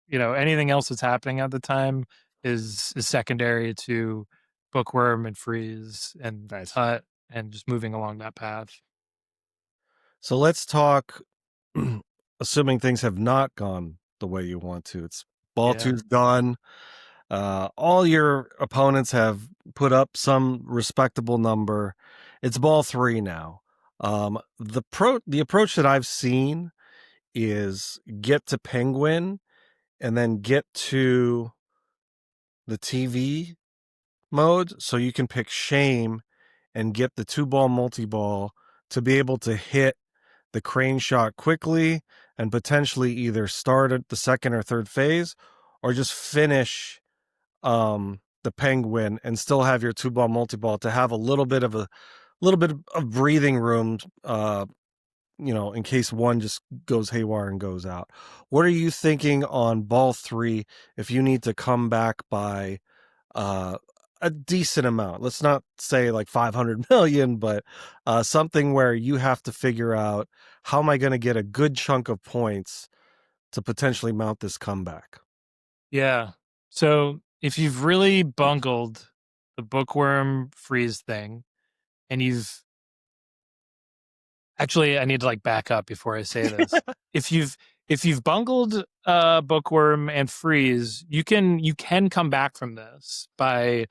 anything else that's happening at the time is secondary to Bookworm and Freeze and Nice. Tut and just moving along that path. So let's talk, assuming things have not gone the way you want to. It's ball Yeah. two's done. All your opponents have put up some respectable number. It's ball three now. The approach that I've seen is get to penguin and then get to the TV mode so you can pick shame and get the 2-ball multi-ball to be able to hit the crane shot quickly and potentially either start at the second or third phase or just finish the penguin and still have your 2-ball multi-ball to have a little bit of breathing room in case one just goes haywire and goes out. What are you thinking on ball three if you need to come back by a decent amount? Let's not say like 500 million, but something where you have to figure out, how am I going to get a good chunk of points to potentially mount this comeback? Yeah. So if you've really bungled the Bookworm Freeze thing and you've actually, I need to like back up before I say this. If you've bungled Bookworm and Freeze, you can come back from this by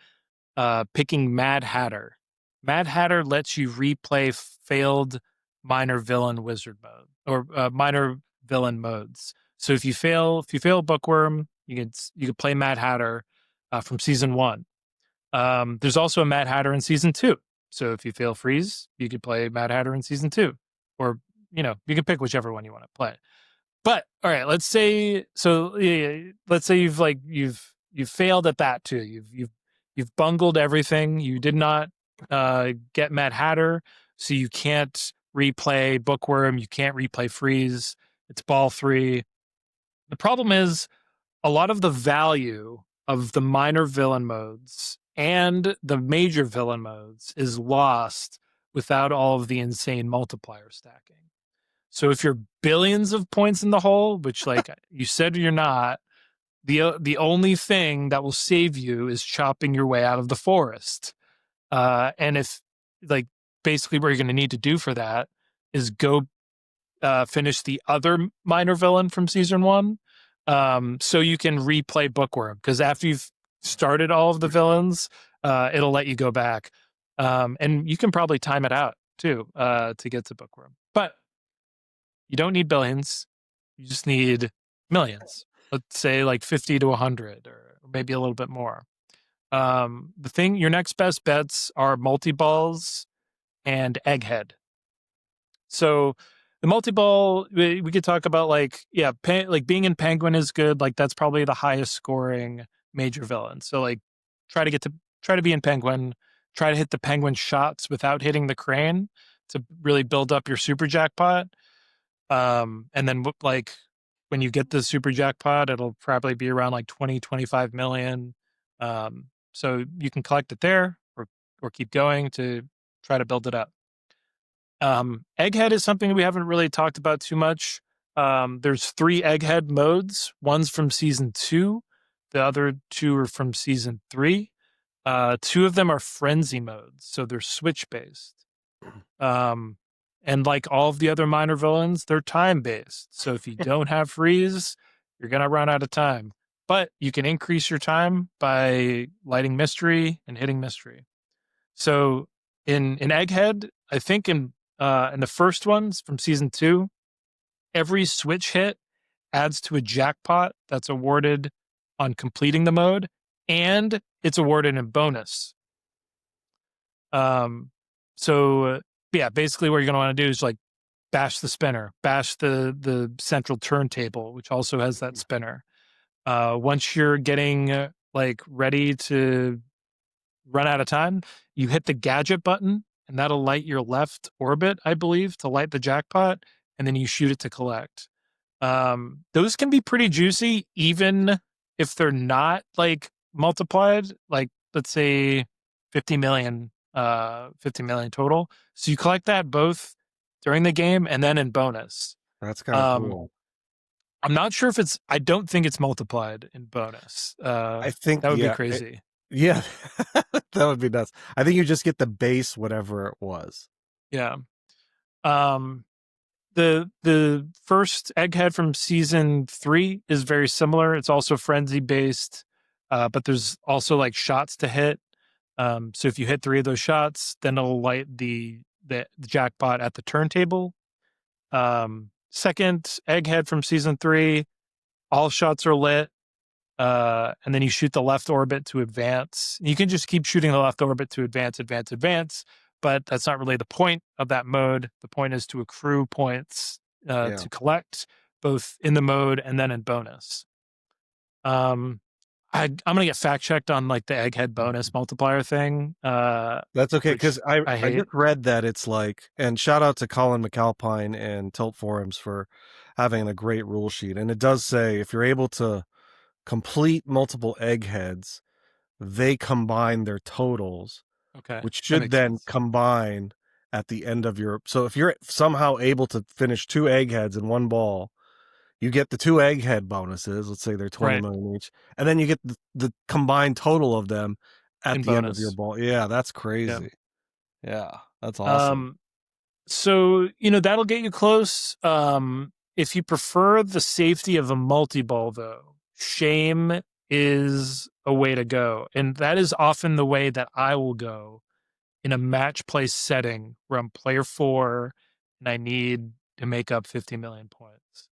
picking Mad Hatter. Mad Hatter lets you replay failed minor villain wizard mode or minor villain modes. So if you fail Bookworm, you can play Mad Hatter from season 1. There's also a Mad Hatter in season 2. So if you fail Freeze, you could play Mad Hatter in season 2, or you can pick whichever one you want to play. But all right, let's say you've failed at that too. You've bungled everything. You did not get Mad Hatter, so you can't replay Bookworm. You can't replay Freeze. It's ball 3. The problem is a lot of the value of the minor villain modes and the major villain modes is lost without all of the insane multiplier stacking. So if you're billions of points in the hole, which like you said you're not, the only thing that will save you is chopping your way out of the forest. And if like basically what you're going to need to do for that is go finish the other minor villain from season 1, so you can replay Bookworm, because after you've started all of the villains, it'll let you go back, and you can probably time it out too to get to Bookworm. But you don't need billions; you just need millions. Let's say like 50 to 100, or maybe a little bit more. Your next best bets are Multiballs and Egghead. So the multi-ball, we could talk about like, yeah, like being in Penguin is good. Like that's probably the highest scoring major villain. So like try to be in Penguin, try to hit the Penguin shots without hitting the crane to really build up your super jackpot. And then like when you get the super jackpot, it'll probably be around like 20, 25 million. So you can collect it there or keep going to try to build it up. Egghead is something we haven't really talked about too much. There's 3 Egghead modes. One's from season 2. The other 2 are from season 3. 2 of them are frenzy modes, so they're switch based. And like all of the other minor villains, they're time-based. So if you don't have freeze, you're going to run out of time. But you can increase your time by lighting mystery and hitting mystery. So in Egghead, I think in the first ones from season 2, every switch hit adds to a jackpot that's awarded on completing the mode, and it's awarded in bonus. So yeah, basically what you're going to want to do is like bash the spinner, bash the central turntable, which also has that spinner. Once you're getting like ready to run out of time, you hit the gadget button, and that'll light your left orbit, I believe, to light the jackpot, and then you shoot it to collect. Those can be pretty juicy, even if they're not like multiplied, like let's say 50 million total. So you collect that both during the game and then in bonus. That's kind of cool. I'm not sure if I don't think it's multiplied in bonus. I think that would be crazy. Yeah, that would be nuts. I think you just get the base, whatever it was. Yeah. The first Egghead from season 3 is very similar. It's also frenzy based, but there's also like shots to hit. So if you hit 3 of those shots, then it'll light the jackpot at the turntable. Second Egghead from season 3, all shots are lit. And then you shoot the left orbit to advance. You can just keep shooting the left orbit to advance, but that's not really the point of that mode. The point is to accrue points to collect both in the mode and then in bonus. I'm gonna get fact checked on like the Egghead bonus multiplier thing. That's okay, because I just read that it's like, and shout out to Colin McAlpine and Tilt Forums for having a great rule sheet. And it does say if you're able to complete multiple Eggheads, they combine their totals, which should then combine at the end of your. So if you're somehow able to finish 2 Eggheads in one ball, you get the 2 Egghead bonuses. Let's say they're 20 million each, and then you get the combined total of them at the end of your ball. Yeah, that's crazy. Yeah, that's awesome. So that'll get you close. If you prefer the safety of a multi-ball, though, shame is a way to go. And that is often the way that I will go in a match play setting where I'm player 4 and I need to make up 50 million points.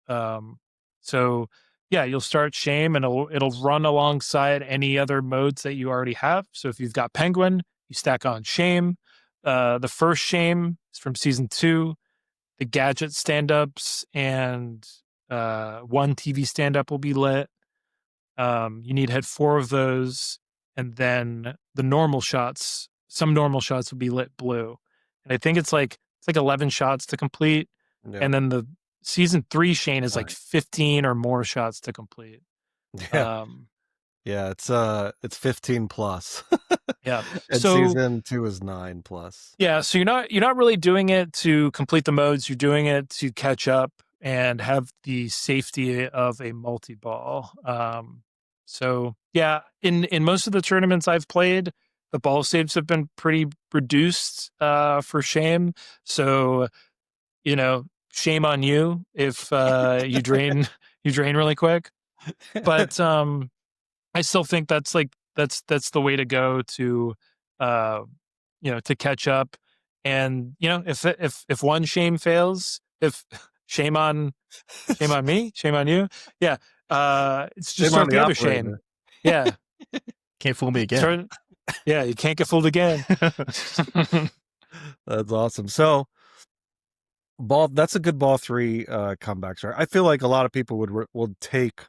So yeah, you'll start shame and it'll run alongside any other modes that you already have. So if you've got penguin, you stack on shame. The first shame is from season 2. The gadget stand-ups and one TV stand-up will be lit. You need to hit 4 of those, and then the normal shots, some normal shots will be lit blue. And I think it's like 11 shots to complete. Yeah. And then the season 3 Shane is like 15 or more shots to complete. Yeah. Yeah, it's 15 plus. Yeah. And so season 2 is 9 plus. Yeah, so you're not really doing it to complete the modes, you're doing it to catch up and have the safety of a multi-ball. So yeah, in most of the tournaments I've played, the ball saves have been pretty reduced for shame. So, shame on you if you drain really quick. But I still think that's the way to go to to catch up. And if one shame fails, if shame on me, shame on you. Yeah. It's just start the other shame. Yeah. Can't fool me again. Yeah, you can't get fooled again. That's awesome. So that's a good ball 3 comeback start. I feel like a lot of people would take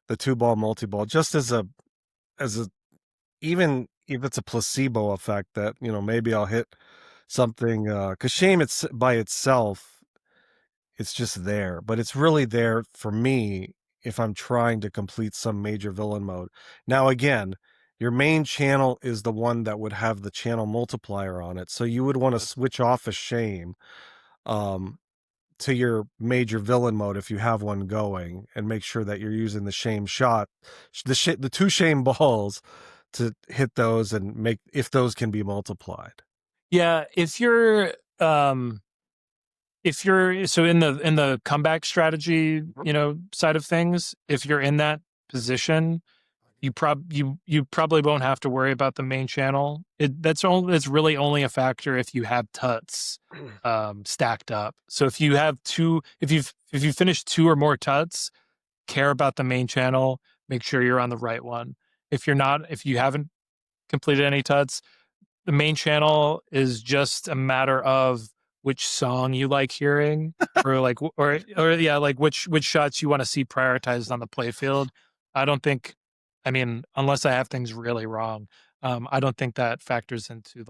the 2-ball multi-ball just as a even if it's a placebo effect that maybe I'll hit something, because shame, it's by itself, it's just there, but it's really there for me if I'm trying to complete some major villain mode. Now again, your main channel is the one that would have the channel multiplier on it, so you would want to switch off a shame to your major villain mode if you have one going, and make sure that you're using the shame shot, the 2 shame balls to hit those and make, if those can be multiplied. Yeah, if you're if you're so in the comeback strategy, side of things, if you're in that position, you probably won't have to worry about the main channel. That's really only a factor if you have tuts stacked up. So if you have if you finish 2 or more tuts, care about the main channel, make sure you're on the right one. If you haven't completed any tuts, the main channel is just a matter of which song you like hearing, or like which shots you want to see prioritized on the playfield. Unless I have things really wrong, I don't think that factors into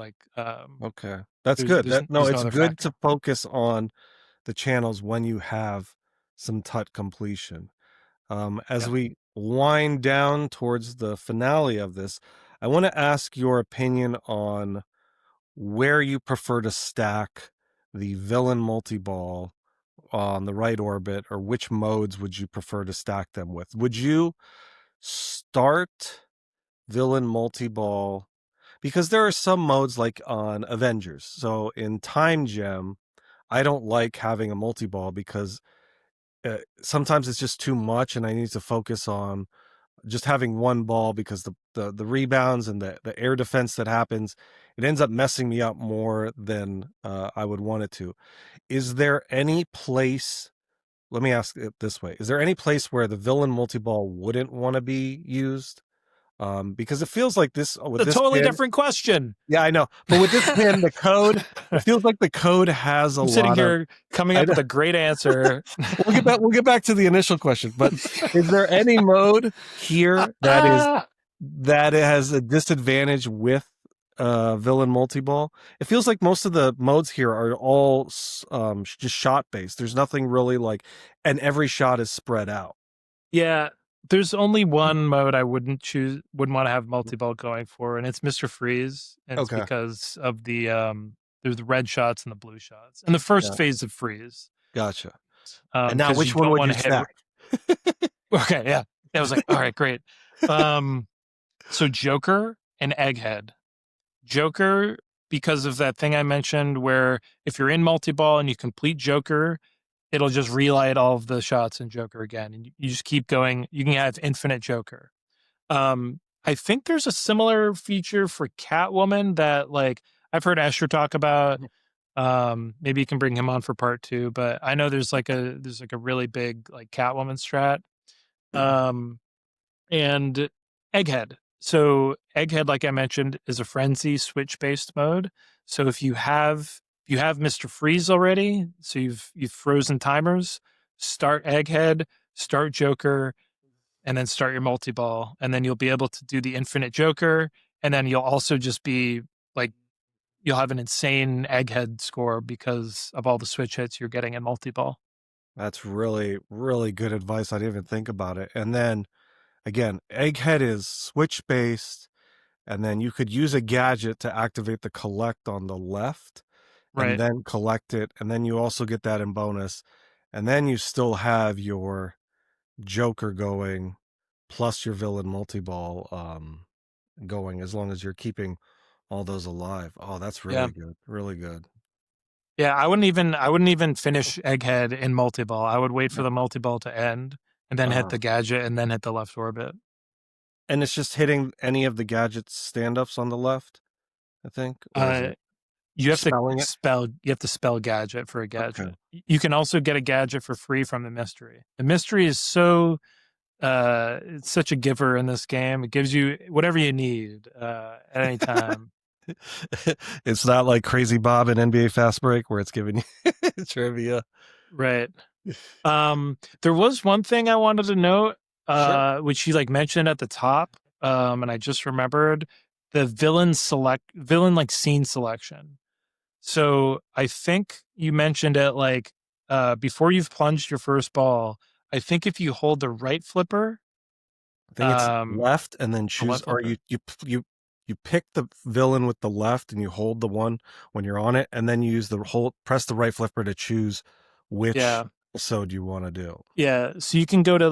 Okay, that's good. there's no It's other good factor. to focus on the channels when you have some tut completion. As Yeah. we wind down towards the finale of this, I want to ask your opinion on where you prefer to stack the villain multi-ball on the right orbit, or which modes would you prefer to stack them with? Would you start villain multi-ball? Because there are some modes like on Avengers. So in Time Gem, I don't like having a multi-ball because sometimes it's just too much and I need to focus on just having one ball, because the rebounds and the air defense that happens, it ends up messing me up more than I would want it to. Is there any place, let me ask it this way, is there any place where the villain multi-ball wouldn't want to be used? Because it feels like this with A this totally pin, different question. yeah, I know, but with this pin, the code, it feels like the code has a I'm sitting lot of. here coming up with a great answer. We'll get back to the initial question, but is there any mode here that it has a disadvantage with villain multi-ball? It feels like most of the modes here are all just shot based. There's nothing really and every shot is spread out. Yeah, there's only one mode I wouldn't want to have multi-ball going for, and it's Mr. Freeze. And it's Okay. because of there's the red shots and the blue shots. And the first phase of Freeze. Gotcha. And now 'cause which one don't would wanna you hit stack? Okay, yeah. I was like, all right, great. So Joker and Egghead. Joker, because of that thing I mentioned where if you're in multi-ball and you complete Joker, it'll just relight all of the shots in Joker again. And you just keep going. You can have infinite Joker. I think there's a similar feature for Catwoman that I've heard Esther talk about. Maybe you can bring him on for part 2, but I know there's a really big Catwoman strat. And Egghead. So Egghead, like I mentioned, is a frenzy switch based mode. So if you have Mr. Freeze already, so you've frozen timers, start Egghead, start Joker, and then start your multi-ball, and then you'll be able to do the infinite Joker, and then you'll also just be you'll have an insane Egghead score because of all the switch hits you're getting in multi-ball. That's really, really good advice. I didn't even think about it. And then again, Egghead is switch based, and then you could use a gadget to activate the collect on the left, and Right. then collect it, and then you also get that in bonus, and then you still have your Joker going, plus your villain multi-ball going, as long as you're keeping all those alive. Oh, that's really good. Really good. Yeah, I wouldn't even finish Egghead in multi-ball. I would wait for the multi-ball to end and then hit the gadget and then hit the left orbit. And it's just hitting any of the gadget's stand-ups on the left, I think. Or is it you have spelling to it? spell gadget for a gadget. Okay. You can also get a gadget for free from the mystery. The mystery is it's such a giver in this game. It gives you whatever you need at any time. It's not like Crazy Bob in NBA Fast Break where it's giving you trivia. Right. There was one thing I wanted to note, Sure. which you mentioned at the top, and I just remembered the villain scene selection. So I think you mentioned it before you've plunged your first ball. I think if you hold the right flipper, I think it's left and then choose, or you pick the villain with the left and you hold the one when you're on it, and then you use press the right flipper to choose which episode you want to do. Yeah, so you can go to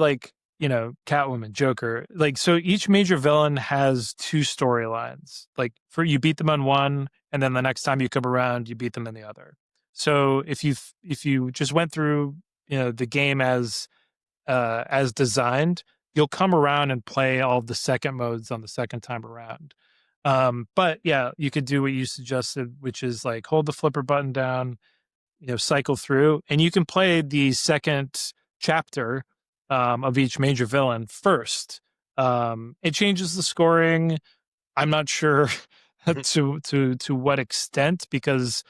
Catwoman, Joker. So each major villain has 2 storylines. For you beat them on one, and then the next time you come around, you beat them in the other. So if you just went through the game as designed, you'll come around and play all of the second modes on the second time around. But yeah, you could do what you suggested, which is like hold the flipper button down, cycle through, and you can play the second chapter of each major villain first. It changes the scoring. I'm not sure to what extent, because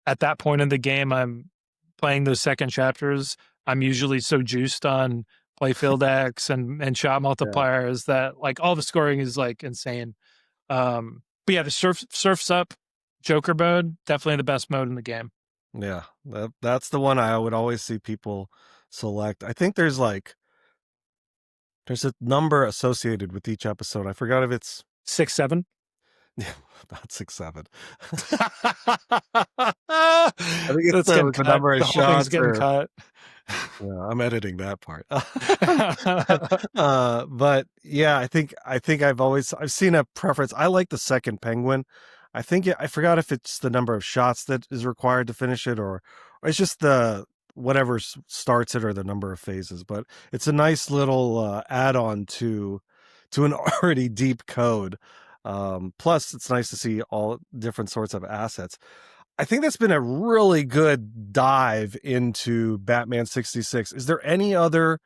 at that point in the game, I'm playing those second chapters. I'm usually so juiced on Playfield X and shot multipliers that like all the scoring is like insane. But yeah, the surfs up Joker mode, definitely the best mode in the game. Yeah, that's the one I would always see people select. I think there's a number associated with each episode. I forgot if it's 6, 7. Yeah, not 6, 7. I think it's the number of the whole thing's shots getting cut. Yeah, I'm editing that part. But yeah, I think I've seen a preference. I like the second penguin. I think I forgot if it's the number of shots that is required to finish it, or it's just the whatever starts it, or the number of phases. But it's a nice little add-on to an already deep code. Plus, it's nice to see all different sorts of assets. I think that's been a really good dive into Batman 66. Is there any other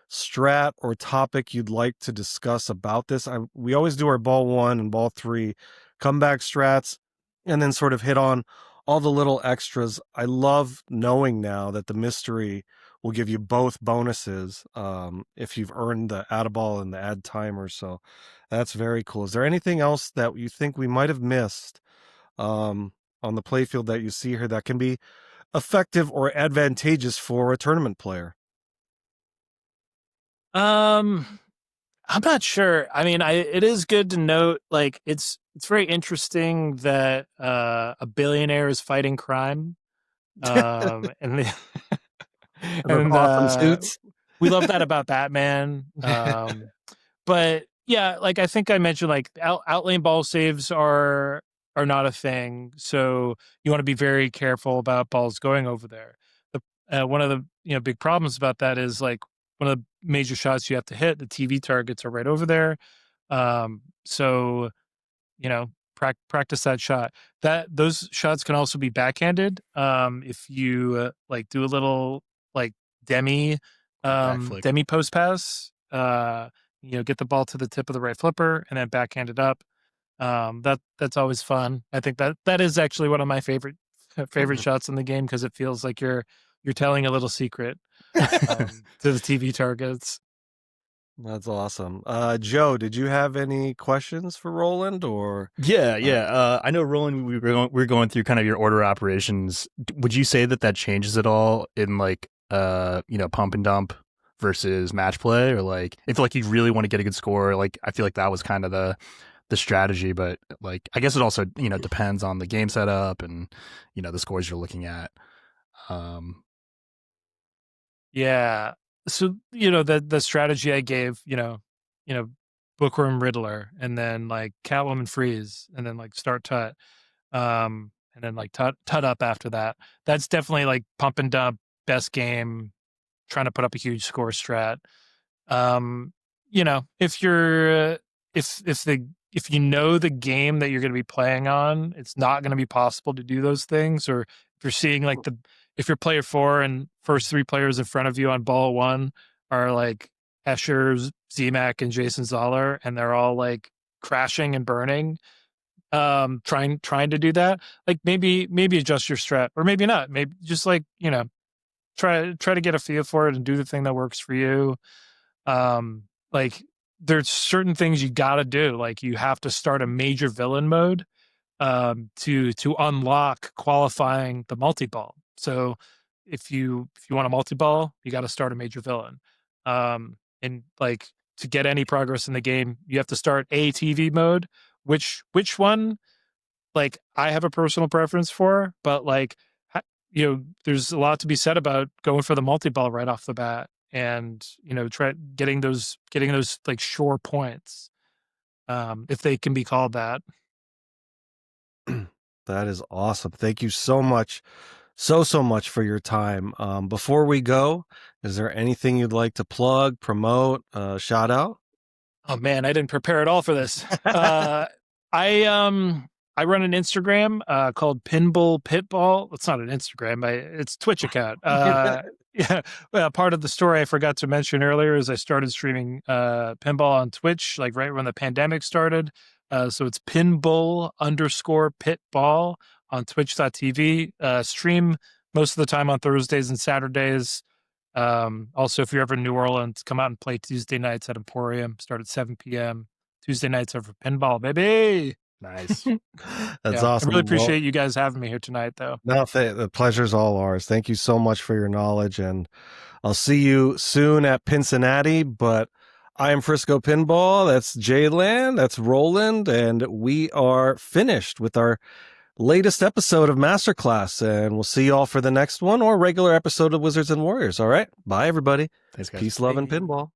strat or topic you'd like to discuss about this? We always do our ball 1 and ball 3 comeback strats, and then sort of hit on all the little extras. I love knowing now that the mystery will give you both bonuses if you've earned the add a ball and the add timer. So that's very cool. Is there anything else that you think we might have missed on the playfield that you see here that can be effective or advantageous for a tournament player? I'm not sure. I mean, it is good to note, like, it's very interesting that a billionaire is fighting crime. And Awesome suits. we love that about Batman. But yeah, like I think I mentioned, like outlane ball saves are not a thing. So you want to be very careful about balls going over there. One of the big problems about that is like one of the major shots you have to hit, the TV targets are right over there. So practice that shot. Those shots can also be backhanded. If you like do a little like demi post pass, get the ball to the tip of the right flipper and then backhand it up. That's always fun. I think that is actually one of my favorite shots in the game, because it feels like you're telling a little secret to the TV targets. That's awesome. Joe, did you have any questions for Roland, or? Yeah. I know, Roland, we're going through kind of your order operations. Would you say that changes at all in like pump and dump versus match play, or like if like you really want to get a good score? Like I feel like that was kind of the strategy, but like I guess it also depends on the game setup and the scores you're looking at. Yeah. So, the strategy I gave, Bookworm Riddler, and then like Catwoman Freeze, and then like start Tut, and then like Tut up after that. That's definitely like pump and dump, best game, trying to put up a huge score strat. If you're if you know the game that you're going to be playing on, it's not going to be possible to do those things. Or if you're seeing like if you're player 4 and first 3 players in front of you on ball 1 are like Escher, Z-Mac, and Jason Zoller, and they're all like crashing and burning, trying to do that, like maybe adjust your strat, or maybe not. Maybe just like, try to get a feel for it and do the thing that works for you. Like there's certain things you got to do. Like you have to start a major villain mode to unlock qualifying the multiball. So if you want a multiball, you got to start a major villain. And like to get any progress in the game, you have to start a TV mode. Which one? Like I have a personal preference for, but like there's a lot to be said about going for the multiball right off the bat, and try getting those like sure points, if they can be called that. That is awesome. Thank you so much so much for your time. Before we go, is there anything you'd like to plug, promote, shout out? Oh man, I didn't prepare at all for this. I run an Instagram called Pinball Pitball. It's not an Instagram, it's Twitch account. Yeah, well, part of the story I forgot to mention earlier is I started streaming pinball on Twitch like right when the pandemic started. So it's pinball_pitball on twitch.tv. Stream most of the time on Thursdays and Saturdays. Also, if you're ever in New Orleans, come out and play Tuesday nights at Emporium. Start at 7 p.m. Tuesday nights are for pinball, baby. Nice. That's awesome. I really appreciate you guys having me here tonight, though. No, the pleasure's all ours. Thank you so much for your knowledge, and I'll see you soon at Cincinnati. But I am Frisco Pinball. That's Jaylan. That's Roland, and we are finished with our latest episode of MasterClass, and we'll see you all for the next one or regular episode of Wizards and Warriors. All right, bye everybody. Thanks, guys. Peace, love, and pinball.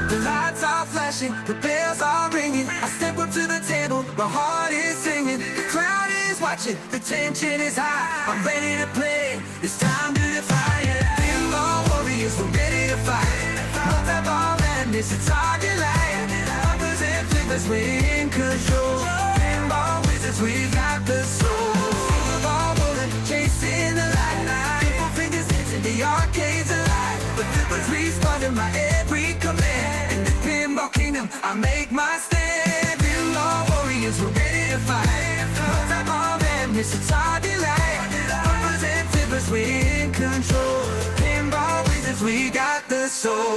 The lights are flashing, the bells are ringing. I step up to the table, my heart is singing. The crowd is watching, the tension is high. I'm ready to play, it's time to defy it. Pinball warriors, we're ready to fight. Multiball madness, it's target light. Numbers and flippers, we're in control. Pinball wizards, we got the soul. Ball rolling, chasing the light. People fingers dancing, the arcades alive. But flippers responding my every command. In the pinball kingdom, I make my stand. Pinball warriors, we're ready to fight. Multiball madness, it's our delight. Numbers and flippers, we're in control. Pinball wizards, we got the soul.